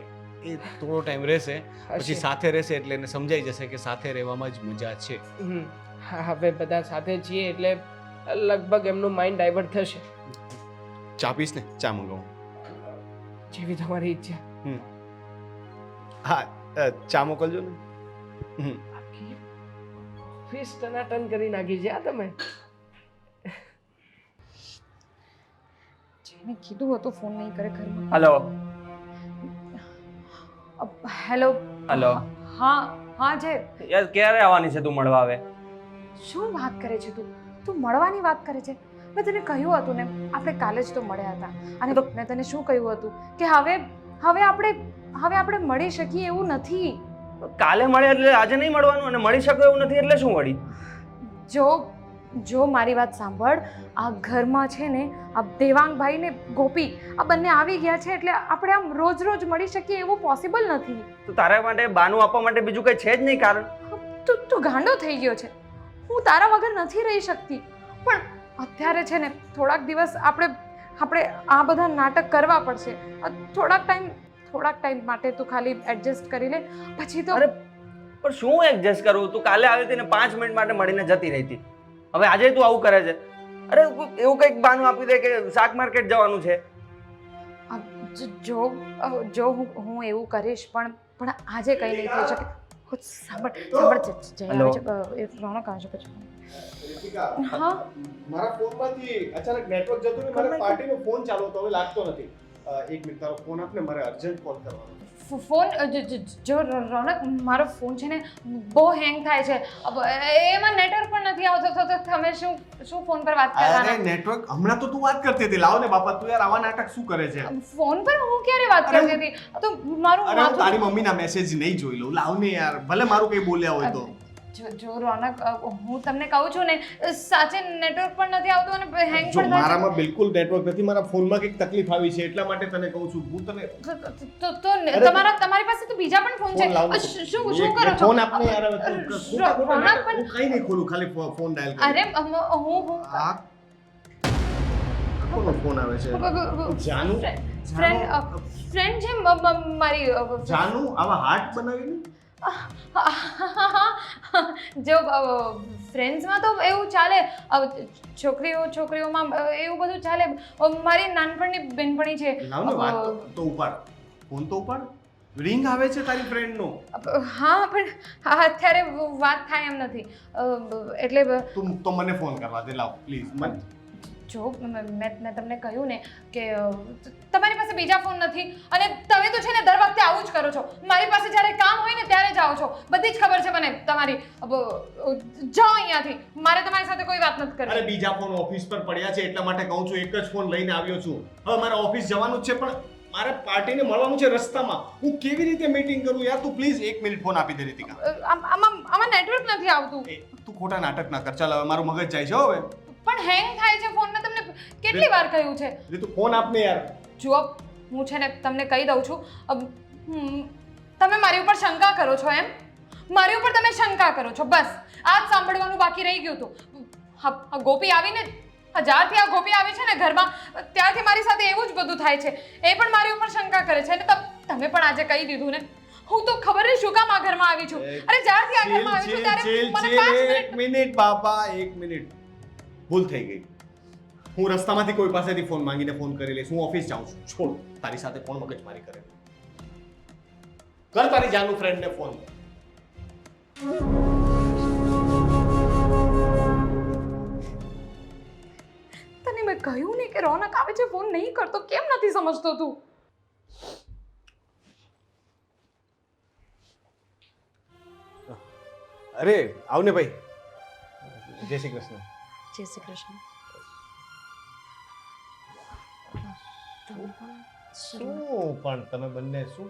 C: એ થોડો ટાઈમ રહેશે, પછી સાથે રહેશે એટલે એને સમજાઈ જશે કે સાથે રહેવામાં જ મજા છે.
E: હા, હવે બધા સાથે છીએ એટલે લગભગ એમનું માઇન્ડ ડાયવર્ટ થશે.
C: ચા પીશ ને? ચા મંગાવું?
E: જેવી તમારી ઈચ્છા.
C: હા, ચા મોકલજો ને.
E: આખી ઓફિસ ટનાટન કરી નાખી છે આ તમે.
A: જેને કીધું હતું ફોન નહીં કરે ઘરમાં.
F: Hello
A: hello.
F: હલો.
A: હા હા જે
F: યાર ક્યારે આવવાની છે તું મળવા? આવે
A: શું વાત કરે છે તું? તું મળવાની વાત કરે છે? મેં તને કહ્યું હતું ને, આપણે કાલે જ તો મળ્યા હતા. અને મેં તને શું કહ્યું હતું કે હવે આપણે મળી શકીએ એવું નથી.
F: કાલે મળ્યા એટલે આજે નહીં મળવાનું, અને મળી શકો એવું નથી એટલે શું વળી?
A: જો મારી વાત સાંભળ, આ ઘરમાં છે ને આ દેવાંગભાઈ ને ગોપી આ બંને આવી ગયા છે એટલે આપણે આમ રોજ મળી શકીએ એવું પોસિબલ નથી.
F: તો તારા માટે બાનું આપવા માટે બીજું કંઈ છે જ નહીં કારણ.
A: તું ગાંડો થઈ ગયો છે. હું તારા વગર નથી રહી શકતી, પણ અત્યારે છે ને થોડાક દિવસ આપણે આ બધા નાટક કરવા પડશે. થોડાક ટાઈમ માટે તું ખાલી એડજસ્ટ કરી લે, પછી તો.
F: અરે પણ શું એડજસ્ટ કરવું? તું કાલે આવી હતી ને 5 મિનિટ માટે મળીને જતી રહી હતી, હવે આજે તું આવું કરે છે? અરે એવું કંઈક બહાનું આપી દે કે શાક માર્કેટ જવાનું છે.
A: જો હું એવું કરીશ પણ આજે કંઈ નહીં થઈ શકે. સાંભળ જય આવે છે, રોનક આવે છે પછી. હા,
C: મારા ફોનમાંથી અચાનક નેટવર્ક જતું રહ્યું, મારે પાર્ટીનો ફોન ચાલુ હતો, હવે લાગતો નથી. 1 મિનિટ તારો ફોન આપને, મારે અર્જન્ટ કોલ કરવાનો.
A: ફોન જો રોનક, મારો ફોન છે ને બહુ હેંગ થાય છે, એમાં નેટવર્ક પણ નથી આવતો. તો તમે શું ફોન પર વાત કરવાના?
C: અરે નેટવર્ક હમણાં તો તું વાત કરતી હતી. લાવ ને બાપા, તું યાર આવા નાટક શું કરે છે?
A: ફોન પર હું ક્યારે વાત કરતી હતી? તો મારું
C: અરે હું તારી મમ્મીના મેસેજ નહીં જોઈ લઉં. લાવ ને યાર, ભલે મારું કંઈ બોલ્યા હોય તો.
A: જો રોનક, હું તમને કહું છું ને, સાચે નેટવર્ક પણ નથી આવતું અને હેંગ
C: જો
A: પણ થાય
C: મારામાં બિલકુલ નેટવર્ક નથી, મારા ફોનમાં કંઈક તકલીફ આવી છે એટલા માટે તને કહું છું. હું તને
A: તમારી પાસે તો બીજા પણ ફોન છે.
C: ફોન લાવું
A: શું કરો છો?
C: ફોન આપને યાર. હવે તું ખોટા ખોટા
A: રોનક
C: નાટક-
A: પણ-
C: હું કઈ નહીં ખોલું, ખાલી ફોન ડાયલ કર.
A: અરે હું
C: આ કોનો ફોન આવે છે? જાનુ
A: ફ્રેન્ડ છે મારી.
C: જાનુ આવા હાર્ટ બનાવીને
A: જો ફ્રેન્ડ્સમાં તો એવું ચાલે, છોકરીઓમાં એવું બધું ચાલે. મારી નાનપણની બેનપણી છે.
C: લાવ ને વાત તો ઉપાડ, ફોન તો ઉપાડ. રિંગ આવે છે તારી ફ્રેન્ડનો.
A: હા પણ અત્યારે વાત થાય એમ નથી, એટલે
C: તું તો મને ફોન કરવા દે, લાવ પ્લીઝ. મને
A: જો મેં તમને કહ્યું ને કે તમારી પાસે બીજા ફોન નથી અને તમે તો છે ને દર વખતે આવું જ કરો છો. મારી પાસે જ્યારે કામ હોય ને ત્યારે જ આવો છો. બધી જ ખબર છે મને તમારી. જાઓ અહીંયાથી, મારે તમારી સાથે કોઈ વાત નથી
C: અરે
A: કરવી.
C: બીજા ફોન ઓફિસ પર પડ્યા છે એટલા માટે કહું છું, એક જ ફોન લઈને આવ્યો છું. હવે મારે ઓફિસ જવાનું જ છે પણ મારે પાર્ટીને મળવાનું છે રસ્તામાં. હું કેવી રીતે મીટિંગ કરું યાર? તું પ્લીઝ 1 મિનિટ ફોન આપી દે રીતિકા.
A: આમાં નેટવર્ક નથી આવતું.
C: તું ખોટા નાટક ના કર. ચાલ હવે મારું મગજ જાય છે હો હવે.
A: પણ હેંગ થાય છે ફોન. મેં તમને કેટલી વાર કહ્યું છે.
C: તું ફોન આપને યાર.
A: જુઓ, હું છે ને તમને કહી દઉં છું, તમે મારી ઉપર શંકા કરો છો એમ? મારી ઉપર તમે શંકા કરો છો, બસ આ જ સાંભળવાનું બાકી રહી ગયું હતું. હા, ગોપી આવીને જ્યારથી આ ગોપી આવી છે ને ઘરમાં, ત્યારથી મારી સાથે એવું જ બધું થાય છે. એ પણ મારી ઉપર શંકા કરે છે અને તમે પણ આજે કહી દીધું ને. હું તો ખબર નહીં શું કામ આ ઘરમાં આવી છું. અરે જ્યારથી આ ઘરમાં આવી છું ત્યારે મને 5
C: 1 મિનિટ બાપા, 1 મિનિટ. ભૂલ થઈ ગઈ. હું રસ્તામાંથી કોઈ પાસેથી ફોન માંગીને ફોન કરી લઈશ. હું ઓફિસ જાઉં છું. છોડ તારી સાથે કોણ મગજમારી કરે. કર તારી જાનુ ફ્રેન્ડને ફોન.
A: તને મેં કહ્યું ને કે રોનક આવે છે, ફોન નહીં કરતો. કેમ નથી સમજતો તું?
C: અરે આવને ભાઈ. જય શ્રી કૃષ્ણ.
D: જય શ્રી કૃષ્ણ.
C: શું પણ તમે બંને શું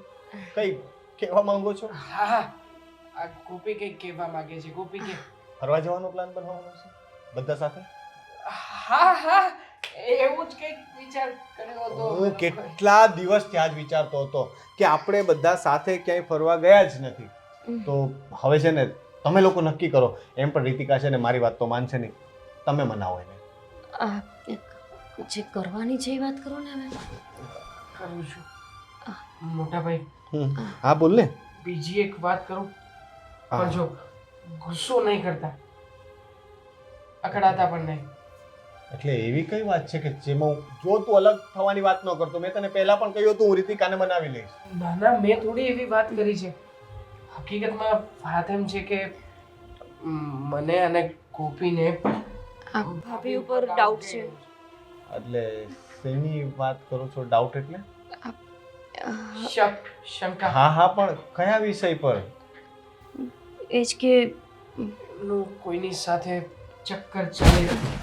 C: કઈ કહેવા માંગો છો?
E: હા હા, આ ગોપી કંઈક કહેવા માંગે છે. ગોપી કે
C: ફરવા જવાનો પ્લાન બનાવવાનો છે બધા સાથે?
E: હા હા, એવું જ કંઈક વિચાર કર્યો હતો.
C: હું કેટલા દિવસથી આજ વિચારતો હતો કે આપણે બધા સાથે ક્યાંય ફરવા ગયા જ નથી. તો હવે છે ને તમે લોકો નક્કી કરો. એમ પણ રીતિકા છે ને મારી વાત તો માનશે નહીં. તમે મનાવો એને.
D: જે કરવાની છે એ વાત કરો ને. હવે
E: કરું છું મોટા ભાઈ.
C: હા બોલ ને.
E: બીજી એક વાત કરું, પણ જો ગુસ્સો નહીં કરતા, અકળાતા પણ નહીં.
C: એટલે એવી કઈ વાત છે કે જેમાં જો તું અલગ થવાની વાત ન કરતો? મેં તને પહેલા પણ કહ્યું હતું હું રીતિકાને મનાવી લઈશ.
E: ના ના, મેં થોડી એવી વાત કરી છે. હકીકતમાં વાત એમ છે કે મને અને ગોપીને
D: ભાભી ઉપર ડાઉટ છે.
C: એટલે શેની વાત કરો છો? ડાઉટ એટલે?
E: શંકા.
C: હા હા, પણ કયા વિષય પર?
D: એ જ કે
E: નું કોઈની સાથે ચક્કર ચાલી રહ્યું.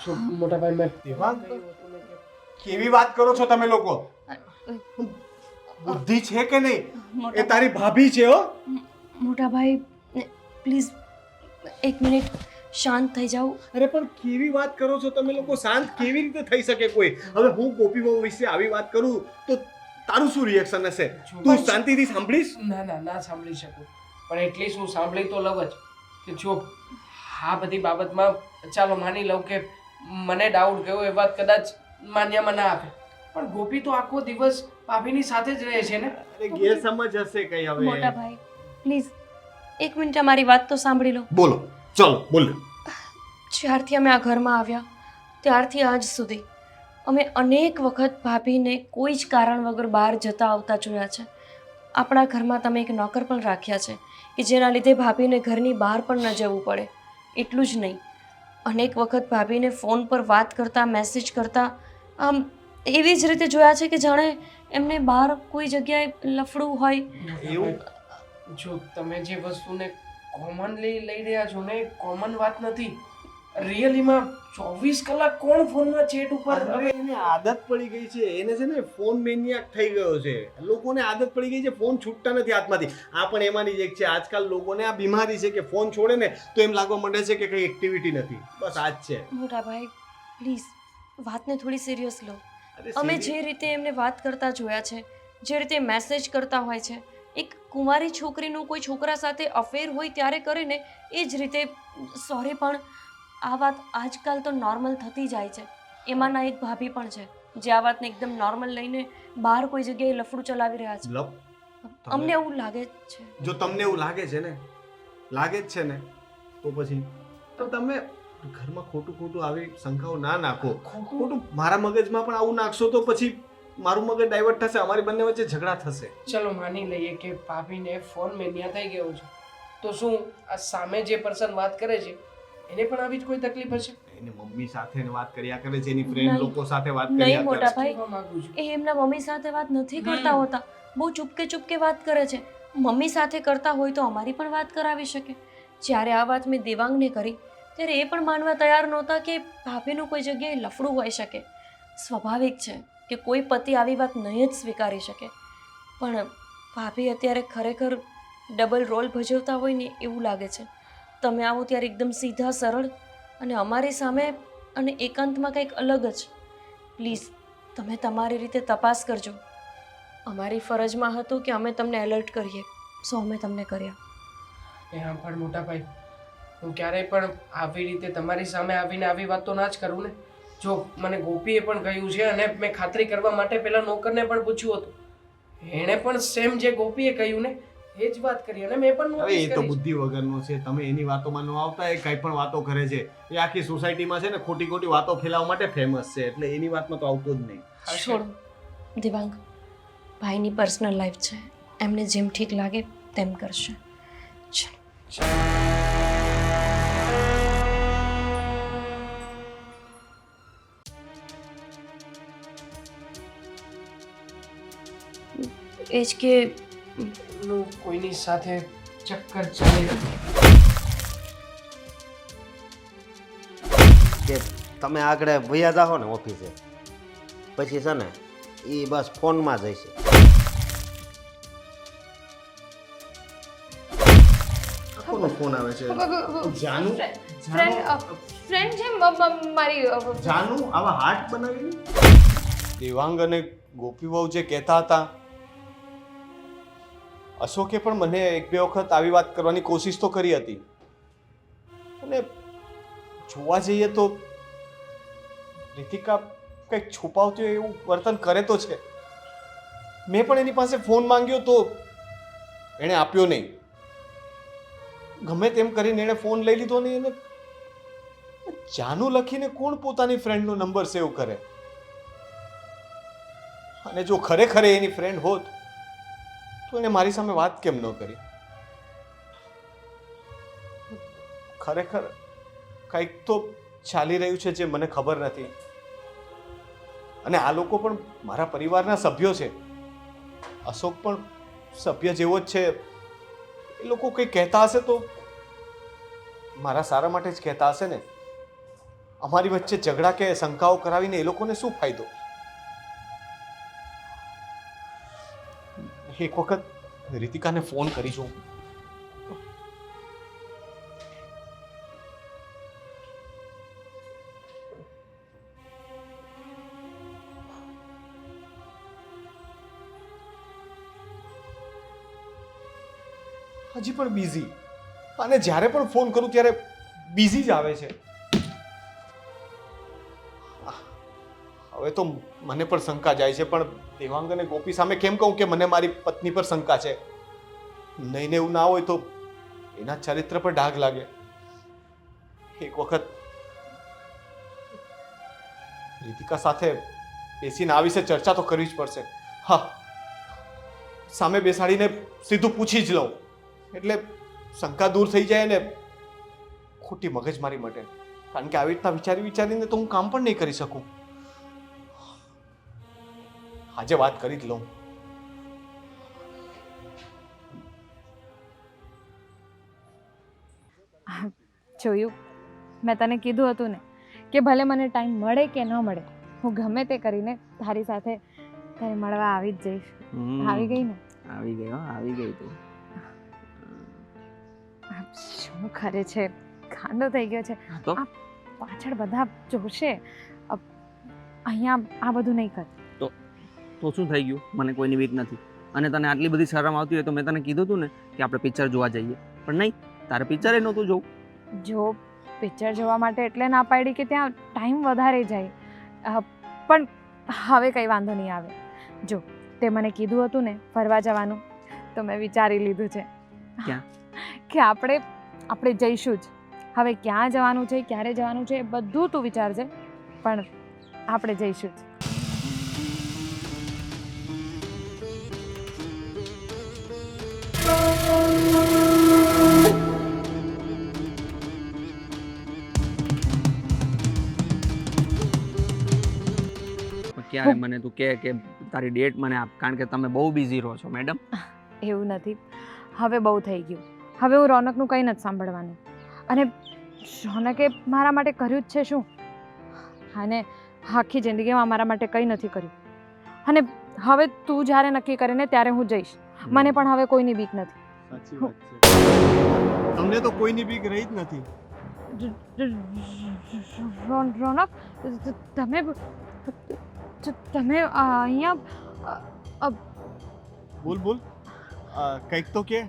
E: જો મોટા ભાઈ, મેં
C: દેવાંગ, કેવી વાત કરો છો તમે લોકો? બુદ્ધિ છે કે નહીં? એ તારી ભાભી છે હો.
D: મોટા ભાઈ પ્લીઝ 1 મિનિટ શાંત થઈ જાઓ.
C: અરે પણ કેવી વાત કરો છો તમે લોકો? શાંત કેવી રીતે થઈ શકે કોઈ? હવે હું ગોપી બહુ વિશે આવી વાત કરું તો તારું શું રિએક્શન હશે? તું શાંતિથી સાંભળીશ?
E: ના ના, ના સાંભળી શકું, પણ એટલીસ્ટ હું સાંભળી તો લઉં જ. કે જો આ બધી બાબતમાં ચાલો માની લઉં કે મને ડાઉટ ગયો, એ વાત કદાચ માન્યામાં ના આપે, પણ ગોપી તો આખો દિવસ ભાભીની સાથે જ રહે છે ને.
C: અરે ગેરસમજ હશે કઈ હવે.
D: મોટા ભાઈ પ્લીઝ 1 મિનિટ અમારી વાત તો સાંભળી લો.
C: બોલો, ચલો બોલ.
D: જ્યારથી અમે આ ઘરમાં આવ્યા ત્યારથી આજ સુધી અમે અનેક વખત ભાભીને કોઈ જ કારણ વગર બહાર જતા આવતા જોયા છે. આપણા ઘરમાં તમે એક નોકર પણ રાખ્યા છે કે જેના લીધે ભાભીને ઘરની બહાર પણ ન જવું પડે. એટલું જ નહીં, અનેક વખત ભાભીને ફોન પર વાત કરતા, મેસેજ કરતા આમ એવી જ રીતે જોયા છે કે જાણે એમને બહાર કોઈ જગ્યાએ લફડું હોય.
C: એવું?
E: જો તમે જે વસ્તુને કોમનલી લઈ રહ્યા છો ને, કોમન વાત નથી. રિયલીમાં 24 કલાક કોણ ફોનમાં ચેટ ઉપર
C: અરે એને આદત પડી ગઈ છે, એને છે ને ફોન મેનિયાક થઈ ગયો છે. લોકોને આદત પડી ગઈ છે, ફોન છૂટતા નથી હાથમાંથી. આ પણ એમાંની જ એક છે. આજકાલ લોકોને આ બીમારી છે કે ફોન છોડે ને તો એમ લાગવા માંડે છે કે કઈ એક્ટિવિટી નથી. બસ આ જ છે.
D: મોટા ભાઈ પ્લીઝ વાતને થોડી સિરિયસ લો.
C: અરે
D: અમે
C: serious-
D: જે રીતે એમને વાત કરતા જોયા છે, જે રીતે મેસેજ કરતા હોય છે, એક કુંવારી છોકરીનું કોઈ છોકરા સાથે અફેર હોય ત્યારે કરે ને એ જ રીતે સોરી, પણ આ વાત આજકાલ તો નોર્મલ થતી જાય છે. એમાંના એક ભાભી પણ છે જે આ વાતને એકદમ નોર્મલ લઈને બહાર કોઈ જગ્યાએ લફડું ચલાવી રહ્યા છે.
C: લપ
D: અમને એવું લાગે જ છે.
C: જો તમને એવું લાગે છે ને તો પછી તો તમે ઘરમાં ખોટું આવી શંકાઓ ના નાખો. ખોટું મારા મગજમાં પણ આવું નાખશો તો પછી મારું મગજ ડાયવર્ટ થશે, અમારી બંને વચ્ચે ઝઘડા થશે.
E: ચલો માની લઈએ કે ભાભીને ફોન મેનિયા થઈ ગયો છે, તો શું આ સામે જે પર્સન વાત કરે છે એને પણ આવી જ કોઈ તકલીફ હશે?
C: એને મમ્મી સાથે વાત કર્યા કરે છે, એની ફ્રેન્ડ
D: નહીં.
C: લોકો સાથે વાત
D: નહીં
C: કર્યા
D: મોટા
C: કરે
D: ભાઈ,
E: કહેવા માંગુ છું.
D: એ એમના મમ્મી સાથે વાત નથી કરતા હોતા. બહુ ચૂપકે વાત કરે છે. મમ્મી સાથે કરતા હોય તો અમારી પણ વાત કરાવી શકે. જ્યારે આ વાત મેં દેવાંગને કરી ત્યારે એ પણ માનવા તૈયાર નહોતા કે ભાભીનું કોઈ જગ્યાએ લફડું હોઈ શકે. સ્વાભાવિક છે કે કોઈ પતિ આવી વાત નહીં જ સ્વીકારી શકે. પણ ભાભી અત્યારે ખરેખર ડબલ રોલ ભજવતા હોય ને એવું લાગે છે. તમે આવો ત્યારે એકદમ સીધા સરળ અને અમારી સામે અને એકાંતમાં કંઈક અલગ જ. પ્લીઝ તમે તમારી રીતે તપાસ કરજો. અમારી ફરજમાં હતું કે અમે તમને એલર્ટ કરીએ, સો અમે તમને કર્યા.
E: એ હા, પણ મોટા ભાઈ, હું ક્યારેય પણ આવી રીતે તમારી સામે આવીને આવી વાત તો ના જ કરું ને. જો મને ગોપીએ પણ કહ્યું છે અને મેં ખાતરી કરવા માટે પેલા નોકરને પણ પૂછ્યું હતું, એણે પણ સેમ જે ગોપીએ કહ્યું ને એ જ વાત કરી અને મેં પણ
C: હવે
E: notice
C: એ તો
E: કરી છે.
C: બુદ્ધિ વગરનો છે. તમે એની વાતોમાં ન આવતા. એ કઈ પણ વાતો કરે છે. એ આખી સોસાયટીમાં છે ને ખોટી વાતો ફેલાવવા માટે ફેમસ છે. એટલે એની વાતમાં તો આવતો જ નહીં.
E: હશે.
D: છોડો દિવાંગ, ભાઈની પર્સનલ લાઈફ છે, એમને જેમ ઠીક લાગે તેમ કરશે. ચાલો. એ જ કે
E: નું કોઈની સાથે ચક્કર ચાલે
B: કે તમે આગળ ભૈયા જાઓ ને ઓફિસે, પછી છે ને એ બસ ફોનમાં જ હશે.
C: કોનો ફોન આવે છે? જાનુ
A: ફ્રેન્ડ છે મારી
C: જાનુ આવા હાર્ટ બનાવીને દેવાંગ અને ગોપી વહુ જે કહેતા હતા, અશોકે પણ મને એક બે વખત આવી વાત કરવાની કોશિશ તો કરી હતી. અને જોવા જઈએ તો રીતિકા કંઈક છુપાવતી હોય એવું વર્તન કરે તો છે. મેં પણ એની પાસે ફોન માંગ્યો તો એણે આપ્યો નહીં. ગમે તેમ કરીને એણે ફોન લઈ લીધો નહીં. એને જાનુ લખીને કોણ પોતાની ફ્રેન્ડનો નંબર સેવ કરે? અને જો ખરેખર એ એની ફ્રેન્ડ હોત તો એને મારી સામે વાત કેમ ન કરી? ખરેખર કંઈક તો ચાલી રહ્યું છે જે મને ખબર નથી. અને આ લોકો પણ મારા પરિવારના સભ્યો છે. અશોક પણ સભ્ય જેવો જ છે. એ લોકો કંઈ કહેતા હશે તો મારા સારા માટે જ કહેતા હશે ને. અમારી વચ્ચે ઝઘડા કે શંકાઓ કરાવીને એ લોકોને શું ફાયદો? એક વખત રીતિકાને ફોન કરી જોઉં. હજી પણ બિઝી. અને જ્યારે પણ ફોન કરું ત્યારે બિઝી જ આવે છે. હવે તો મને પણ શંકા જાય છે, પણ દેવાંગ અને ગોપી સામે કેમ કહું કે મને મારી પત્ની પર શંકા છે? નહીં ને એવું ના હોય તો એના ચરિત્ર પર ડાઘ લાગે. એક વખત રીતિકા સાથે બેસીને આ વિશે ચર્ચા તો કરવી જ પડશે. હા, સામે બેસાડીને સીધું પૂછી જ લઉં એટલે શંકા દૂર થઈ જાય ને ખોટી મગજમારી માટે. કારણ કે આવી રીતના વિચારીને તો હું કામ પણ નહીં કરી શકું. આજે વાત કરી જ લઉં.
A: જોયું, મેં તને કીધું હતું ને કે ભલે મને ટાઈમ મળે કે ન મળે, હું ગમે તે કરીને તારી સાથે તારે મળવા આવી જ જઈશ. આવી ગઈ ને?
F: આવી ગઈ હો, આવી ગઈ તું.
A: શું ખરે છે, ગાંડો થઈ ગયો છે.
F: તો
A: આ પાછળ બધા જોશે. અહીંયા આ બધું નહીં કર.
F: તો શું થઈ ગયું? મને કોઈની બીક નથી. અને તને આટલી બધી શરમ આવતી હોય તો મેં તને કીધું હતું ને કે આપણે પિક્ચર જોવા જઈએ, પણ નહીં, તારે પિક્ચરે નહોતું જોવું.
A: જો પિક્ચર જોવા માટે એટલે ના પાડી કે ત્યાં ટાઈમ વધારે જાય. પણ હવે કંઈ વાંધો નહીં આવે. જો તે મને કીધું હતું ને ફરવા જવાનું, તો મેં વિચારી લીધું છે.
F: ક્યાં?
A: કે આપણે જઈશું જ. હવે ક્યાં જવાનું છે, ક્યારે જવાનું છે, એ બધું તું વિચારજે, પણ આપણે જઈશું જ.
F: ક્યારે મને તું કે તારી ડેટ મને આપ, કારણ કે તમે બહુ બિઝી રહો છો મેડમ.
A: એવું નથી, હવે બહુ થઈ ગયું. હવે હું રોનકનું કંઈ નથી સાંભળવાનું. અને રોનકે મારા માટે કર્યું જ છે શું? અને આખી જિંદગીમાં મારા માટે કંઈ નથી કર્યું. અને હવે તું જ્યારે નક્કી કરે ને ત્યારે હું જઈશ. મને પણ હવે કોઈની બીક નથી.
C: સાચી વાત છે. તમને તો કોઈની બીક રહી જ નથી.
A: રોનક, તમે અહીંયા
C: બોલ કંઈક તો કે.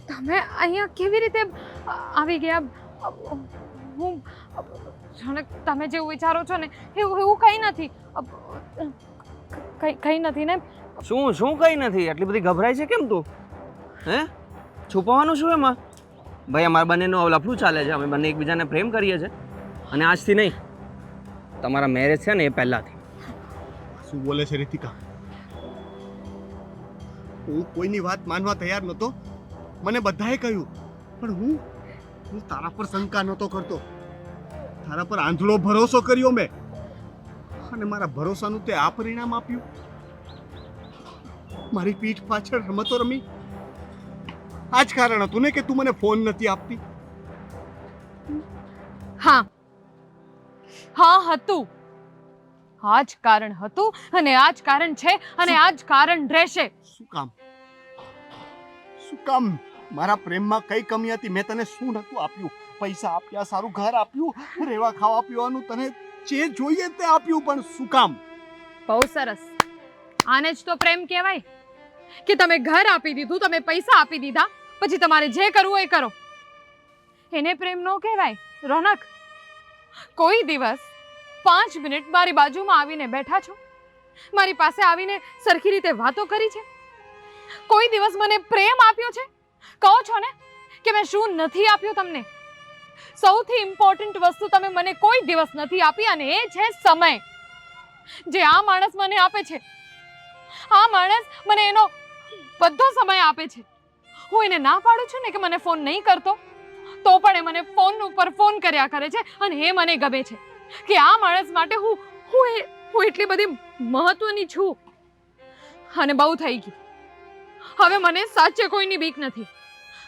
A: તમે અહીંયા કેવી રીતે આવી ગયા? હું રોનક, તમે જેવું વિચારો છો ને એવું કંઈ નથી. કંઈ નથી ને.
F: શું કંઈ નથી? આટલી બધી ગભરાય છે કેમ તું? હે, છુપાવવાનું શું એમાં? ભાઈ અમારા બંનેનું લફડું ચાલે છે, અમે બંને એકબીજાને પ્રેમ કરીએ છીએ, અને આજથી નહીં, તમારા મેરેજ છે ને એ પહેલાંથી.
C: શું બોલે છે રીતિકા? હું કોઈની વાત માનવા તૈયાર નહોતો. મને બધાએ કહ્યું, પણ હું તારા પર શંકા નહોતો કરતો. તારા પર આંધળો ભરોસો કર્યો મેં, અને મારા ભરોસાનું તે આ પરિણામ આપ્યું. મારી પીઠ પાછળ રમતો રમી. આ જ કારણ હતું ને કે તું મને ફોન નથી આપતી.
A: હા હતું. આ જ કારણ હતું, અને આ જ કારણ છે, અને આ જ કારણ રહેશે.
C: શું કામ મારા પ્રેમમાં કઈ કમી હતી? મેં તને શું નતું આપ્યું? પૈસા આપ્યા, સારું ઘર આપ્યું, રહેવા ખાવા પીવાનું તને જે જોઈએ તે આપ્યું, પણ શું કામ?
A: બહુ સરસ. આને જ તો પ્રેમ કહેવાય, કે તમે ઘર આપી દીધું, તમે પૈસા આપી દીધા, પછી તમારે જે કરવું એ કરો. એને પ્રેમ ન કહેવાય. રોનક, કોઈ દિવસ 5 મિનિટ મારી બાજુમાં આવીને બેઠા છો? મારી પાસે આવીને સરખી રીતે વાતો કરી છે? કોઈ દિવસ મને પ્રેમ આપ્યો છે? કહો છો ને કે મેં શું નથી આપ્યું તમને? સૌથી ઇમ્પોર્ટન્ટ વસ્તુ તમે મને કોઈ દિવસ નથી આપી, અને એ છે સમય. જે આ માણસ મને આપે છે, આ માણસ મને એનો બધો સમય આપે છે. હું એને ના પાડું છું ને કે મને ફોન નહીં કરતો, તો પણ એ મને ફોન ઉપર ફોન કર્યા કરે છે, અને એ મને ગમે છે કે આ માણસ માટે હું એટલી બધી મહત્વની છું. અને બહુ થઈ ગયું. હવે મને સાચે કોઈની બીક નથી.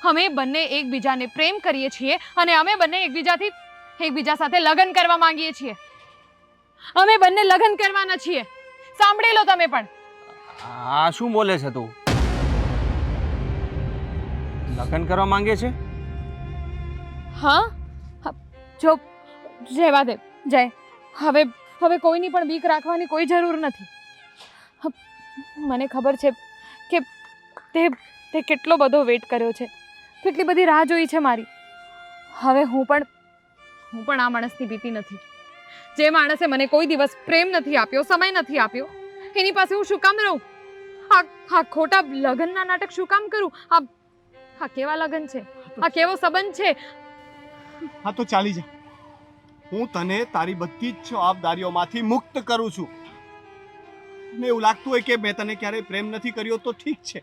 A: અમે બંને એકબીજાને પ્રેમ કરીએ છીએ, અને અમે બંને એકબીજા સાથે લગ્ન કરવા માંગીએ છીએ. અમે બંને લગ્ન કરવાના છીએ. સાંભળી લો તમે પણ.
F: આ શું બોલે છે તું? લગ્ન કરવા માંગે છે?
A: હા, જો રહેવા દે જય. હવે કોઈની પણ બીક રાખવાની કોઈ જરૂર નથી. મને ખબર છે કે તે કેટલો બધો વેટ કર્યો છે, કેટલી બધી રાહ જોઈ છે મારી. હવે હું પણ આ માણસની બીતી નથી. જે માણસે મને કોઈ દિવસ પ્રેમ નથી આપ્યો, સમય નથી આપ્યો, એની પાસે હું શું કામ રહું? આ ખોટા લગ્નના નાટક શું કામ કરું? આ કેવા લગ્ન છે? આ કેવો સંબંધ છે?
C: હા તો ચાલી જા. હું તને તારી બધી જ જવાબદારીઓમાંથી મુક્ત કરું છું. ને એવું લાગતું હોય કે મેં તને ક્યારેય પ્રેમ નથી કર્યો તો ઠીક છે,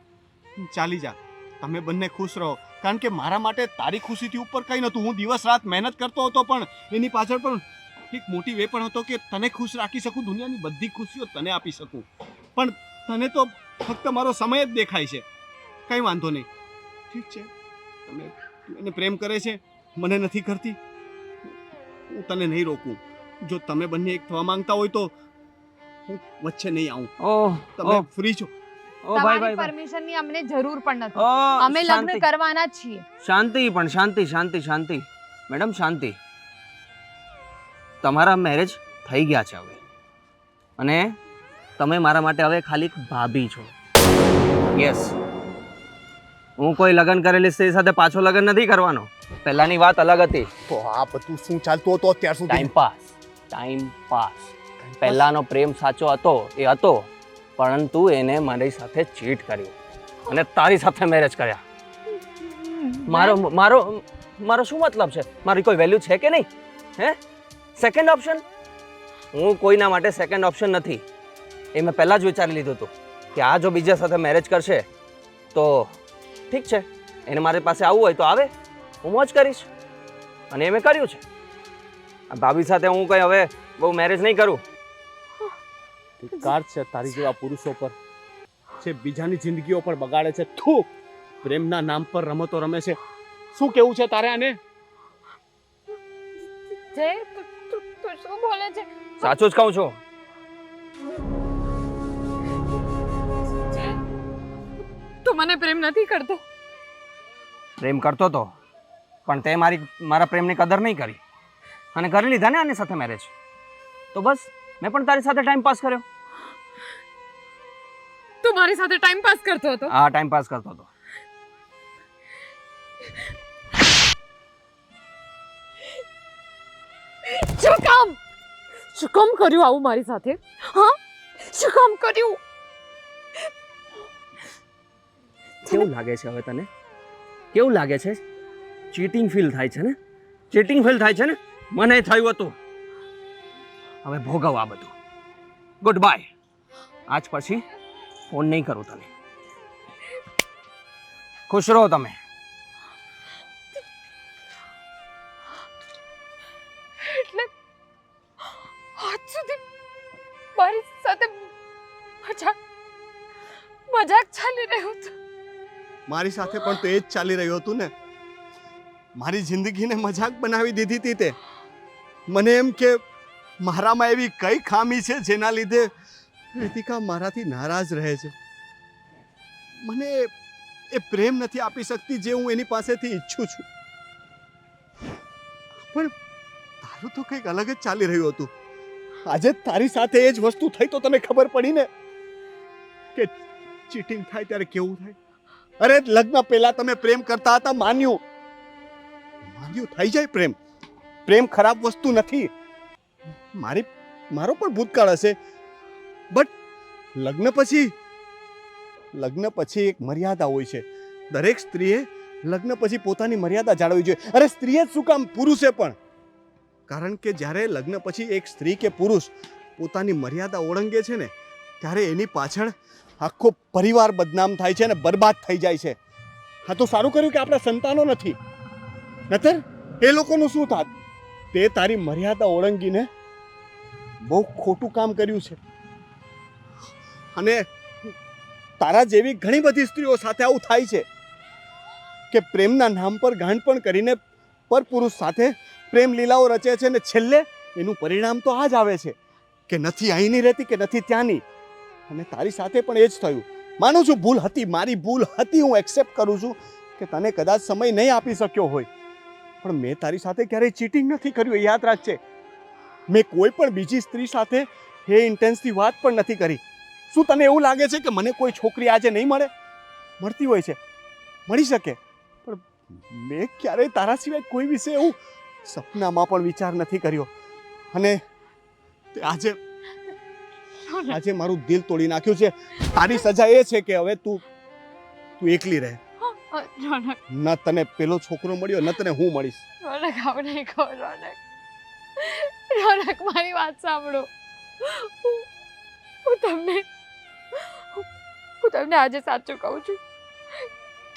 C: ચાલી જા. તમે બંને ખુશ રહો, કારણ કે મારા માટે તારી ખુશીથી ઉપર કંઈ નહોતું. હું દિવસ રાત મહેનત કરતો હતો, પણ એની પાછળ પણ એક મોટી વે પણ હતો કે તને ખુશ રાખી શકું, દુનિયાની બધી ખુશીઓ તને આપી શકું. પણ તને તો ફક્ત મારો સમય જ દેખાય છે. કંઈ વાંધો નહીં, ઠીક છે. તું એને પ્રેમ કરે છે, મને નથી કરતી, હું તને નહીં રોકું. જો તમે બંને એક થવા માંગતા હોય તો હું વચ્ચે નહીં આવું.
F: ઓહ
C: તમે
F: ઓહ,
C: ફ્રી છો.
F: ઓહ ભાઈ
A: તમારી
F: ભાઈ ભાઈ.
A: પરમિશન ની અમને જરૂર પણ નથી.
F: ઓહ,
A: અમે
F: શાંતિ.
A: લગ્ન કરવાના જ છીએ.
F: શાંતિ પણ શાંતિ શાંતિ શાંતિ મેડમ શાંતિ. તમારા મેરેજ થઈ ગયા છે હવે અને તમે મારા માટે હવે ખાલી એક ભાભી છો. યસ, હું કોઈ લગ્ન કરેલી સ્ત્રી સાથે પાછો લગ્ન નથી કરવાનો. પહેલાની વાત અલગ હતી.
C: તો આ બધું શું ચાલતું હતું અત્યાર સુધી?
F: Time pass. પહેલાનો પ્રેમ સાચો હતો એ હતો, પરંતુ એને મારી સાથે ચીટ કર્યું અને તારી સાથે મેરેજ કર્યા. મારો મારો મારો શું મતલબ છે? મારી કોઈ વેલ્યુ છે કે નહીં? હે? Second option? હું કોઈના માટે સેકન્ડ ઓપ્શન નથી. એ મેં પહેલાં જ વિચારી લીધું હતું કે આ જો બીજા સાથે મેરેજ કરશે તો ઠીક છે, એને મારી પાસે આવવું હોય તો આવે, હું મોજ કરીશ. અને એ મેં કર્યું છે. આ ભાભી સાથે હું કંઈ હવે બહુ મેરેજ નહીં કરું.
C: ધિક્કાર છે તારી જેવા પુરુષો પર જે બીજાની જિંદગીઓ પર બગાડે છે. થુ, પ્રેમના નામ પર રમતો રમે છે. શું કેવું છે તારે આને?
A: જય, તું શું બોલે છે?
F: સાચું જ કહું છું.
A: તું મને પ્રેમ નથી કરતો.
F: પ્રેમ કરતો તો, પણ તે મારા પ્રેમની કદર નહીં કરી અને કરી લીધા ને આની સાથે મેરેજ. તો બસ, મેં પણ તારી સાથે ટાઈમ પાસ કર્યો.
A: તું મારી સાથે ટાઈમ પાસ કરતો હતો.
F: હા, ટાઈમ પાસ કરતો હતો.
A: શું કામ કર્યું આવું મારી સાથે? હા, શું કામ કર્યું?
F: કેવું લાગે છે હવે તને? કેવું લાગે છે? ચીટિંગ ફીલ થાય છે ને? ચીટિંગ ફીલ થાય છે ને? મને થયું હતું. હવે ભોગવ આ બધું. Good bye. આજ પછી ફોન નહીં કરું તને. ખુશ રહો તમે.
A: એટલે આજ સુધી મારી સાથે મજાક ચાલી રહ્યો હતો.
C: મારી સાથે પણ તો એ જ ચાલી રહ્યું હતું ને. મારી જિંદગીને મજાક બનાવી દીધી હતી તે. મને એમ કે મારામાં એવી કઈ ખામી છે જેના લીધે રીતિકા મારાથી નારાજ રહે છે. મને એ પ્રેમ નથી આપી શકતી જે હું એની પાસેથી ઈચ્છું છું. પણ તારું તો કંઈક અલગ જ ચાલી રહ્યું હતું. આજે તારી સાથે એ જ વસ્તુ થઈ તો તને ખબર પડી ને કે ચીટિંગ થાય ત્યારે કેવું થાય. અરે લગ્ન પહેલા તમે પ્રેમ કરતા હતા, માન્યું થઈ જાય પ્રેમ. પ્રેમ ખરાબ વસ્તુ નથી. મારો પણ ભૂતકાળ હશે, બટ લગ્ન પછી એક મર્યાદા હોય છે. દરેક સ્ત્રીએ લગ્ન પછી પોતાની મર્યાદા જાળવવી જોઈએ. અરે સ્ત્રીએ જ શું કામ, પુરુષે પણ. કારણ કે જ્યારે લગ્ન પછી એક સ્ત્રી કે પુરુષ પોતાની મર્યાદા ઓળંગે છે ને, ત્યારે એની પાછળ આખો પરિવાર બદનામ થાય છે અને બરબાદ થઈ જાય છે. હા, તો સારું કર્યું કે આપણા સંતાનો નથી, નતર એ લોકોનું શું થાત? તે તારી મર્યાદા ઓળંગીને બહુ ખોટું કામ કર્યું છે. અને તારા જેવી ઘણી બધી સ્ત્રીઓ સાથે આવું થાય છે કે પ્રેમના નામ પર ગાંડપણ કરીને પરપુરુષ સાથે પ્રેમ લીલાઓ રચે છે અને છેલ્લે એનું પરિણામ તો આ જ આવે છે કે નથી અહીંની રહેતી કે નથી ત્યાંની. અને તારી સાથે પણ એ જ થયું. માનું છું ભૂલ હતી, મારી ભૂલ હતી, હું એક્સેપ્ટ કરું છું કે તને કદાચ સમય નહીં આપી શક્યો હોય, પણ મેં તારી સાથે ક્યારેય ચીટિંગ નથી કર્યું. એ યાદ રાખજે. મેં કોઈ પણ બીજી સ્ત્રી સાથે એ ઇન્ટેન્સથી વાત પણ નથી કરી. શું તને એવું લાગે છે કે મને કોઈ છોકરી આજે નહીં મળે? મળતી હોય છે, મળી શકે, પણ મેં ક્યારેય તારા સિવાય કોઈ વિશે એવું સપનામાં પણ વિચાર નથી કર્યો. અને આજે મારું દિલ તોડી નાખ્યું છે. તારી સજા એ છે કે હવે તું એકલી રહે. ન તને પેલો છોકરો મળ્યો, ન તને હું મળીશ.
A: રોનક, આવું નહીં કહો રોનક. રોનક, મારી વાત સાંભળો. હું તમને આજે સાચું કહું છું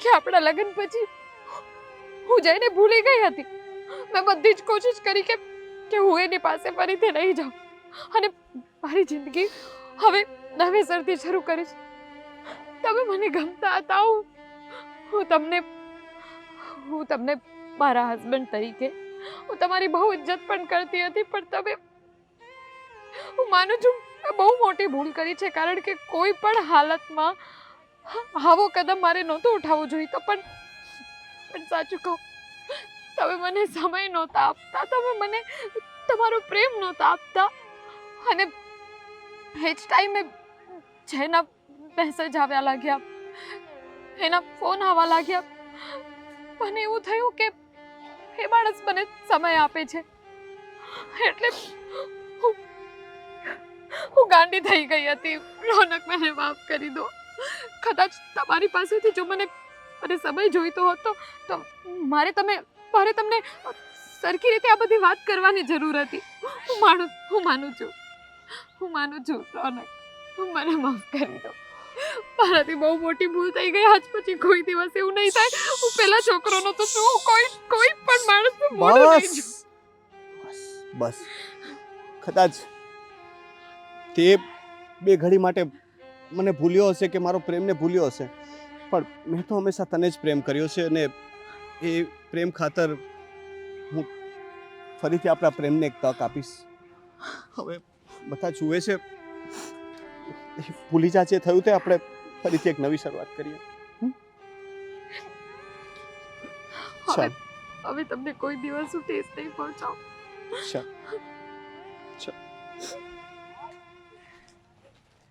A: કે આપણા લગ્ન પછી હું જઈને ભૂલી ગઈ હતી. મેં બધી જ કોશિશ કરી કે હું એની પાસે ફરીથી નહીં જાઉં અને મારી જિંદગી હવે નવેસરથી શરૂ કરીશ. તમે મને ગમતા હતા. હું તમને મારા હસબન્ડ તરીકે હું તમારી બહુ ઇજ્જત પણ કરતી હતી, પણ તમે, હું માનું છું આ બહુ મોટી ભૂલ કરી છે, કારણ કે કોઈ પણ હાલતમાં આવો કદમ મારે નહોતો ઉઠાવવો જોઈતો. પણ સાચું કહું, તમે મને સમય નહોતા આપતા, તમે મને તમારો પ્રેમ નહોતા આપતા, અને એ જ ટાઈમે જેના મેસેજ આવ્યા લાગ્યા, એના ફોન આવવા લાગ્યા, મને એવું થયું કે એ માણસ મને સમય આપે છે, એટલે હું ગાંડી થઈ ગઈ હતી. રોનક, મને માફ કરી દો. કદાચ તમારી પાસેથી જો મને સમય જોઈતો હતો તો મારે તમને સરખી રીતે આ બધી વાત કરવાની જરૂર હતી. હું માનું છું રોનક, મને માફ કરી દો. મારાથી બહુ મોટી ભૂલ થઈ ગઈ. આજ પછી કોઈ દિવસ એવું નહીં થાય. હું પેલા છોકરોનો તો શું, કોઈ પણ માણસનું મોઢું નહીં જોઉં.
C: બસ કદાચ તે બે ઘડી માટે મને ભૂલ્યો હશે કે મારો પ્રેમને ભૂલ્યો હશે, પણ મેં તો હંમેશા તને જ પ્રેમ કર્યો છે, અને એ પ્રેમ ખાતર હું ફરીથી આપણા પ્રેમને એક તક આપીશ. હવે બધા જુએ છે, ભૂલી જા જે થયું તે આપણે ફરીથી એક નવી શરૂઆત કરીએ.
A: હવે તમને કોઈ દિવસ હું ઠેસ નહીં પહોંચાવું.
C: ચાલ ચાલ.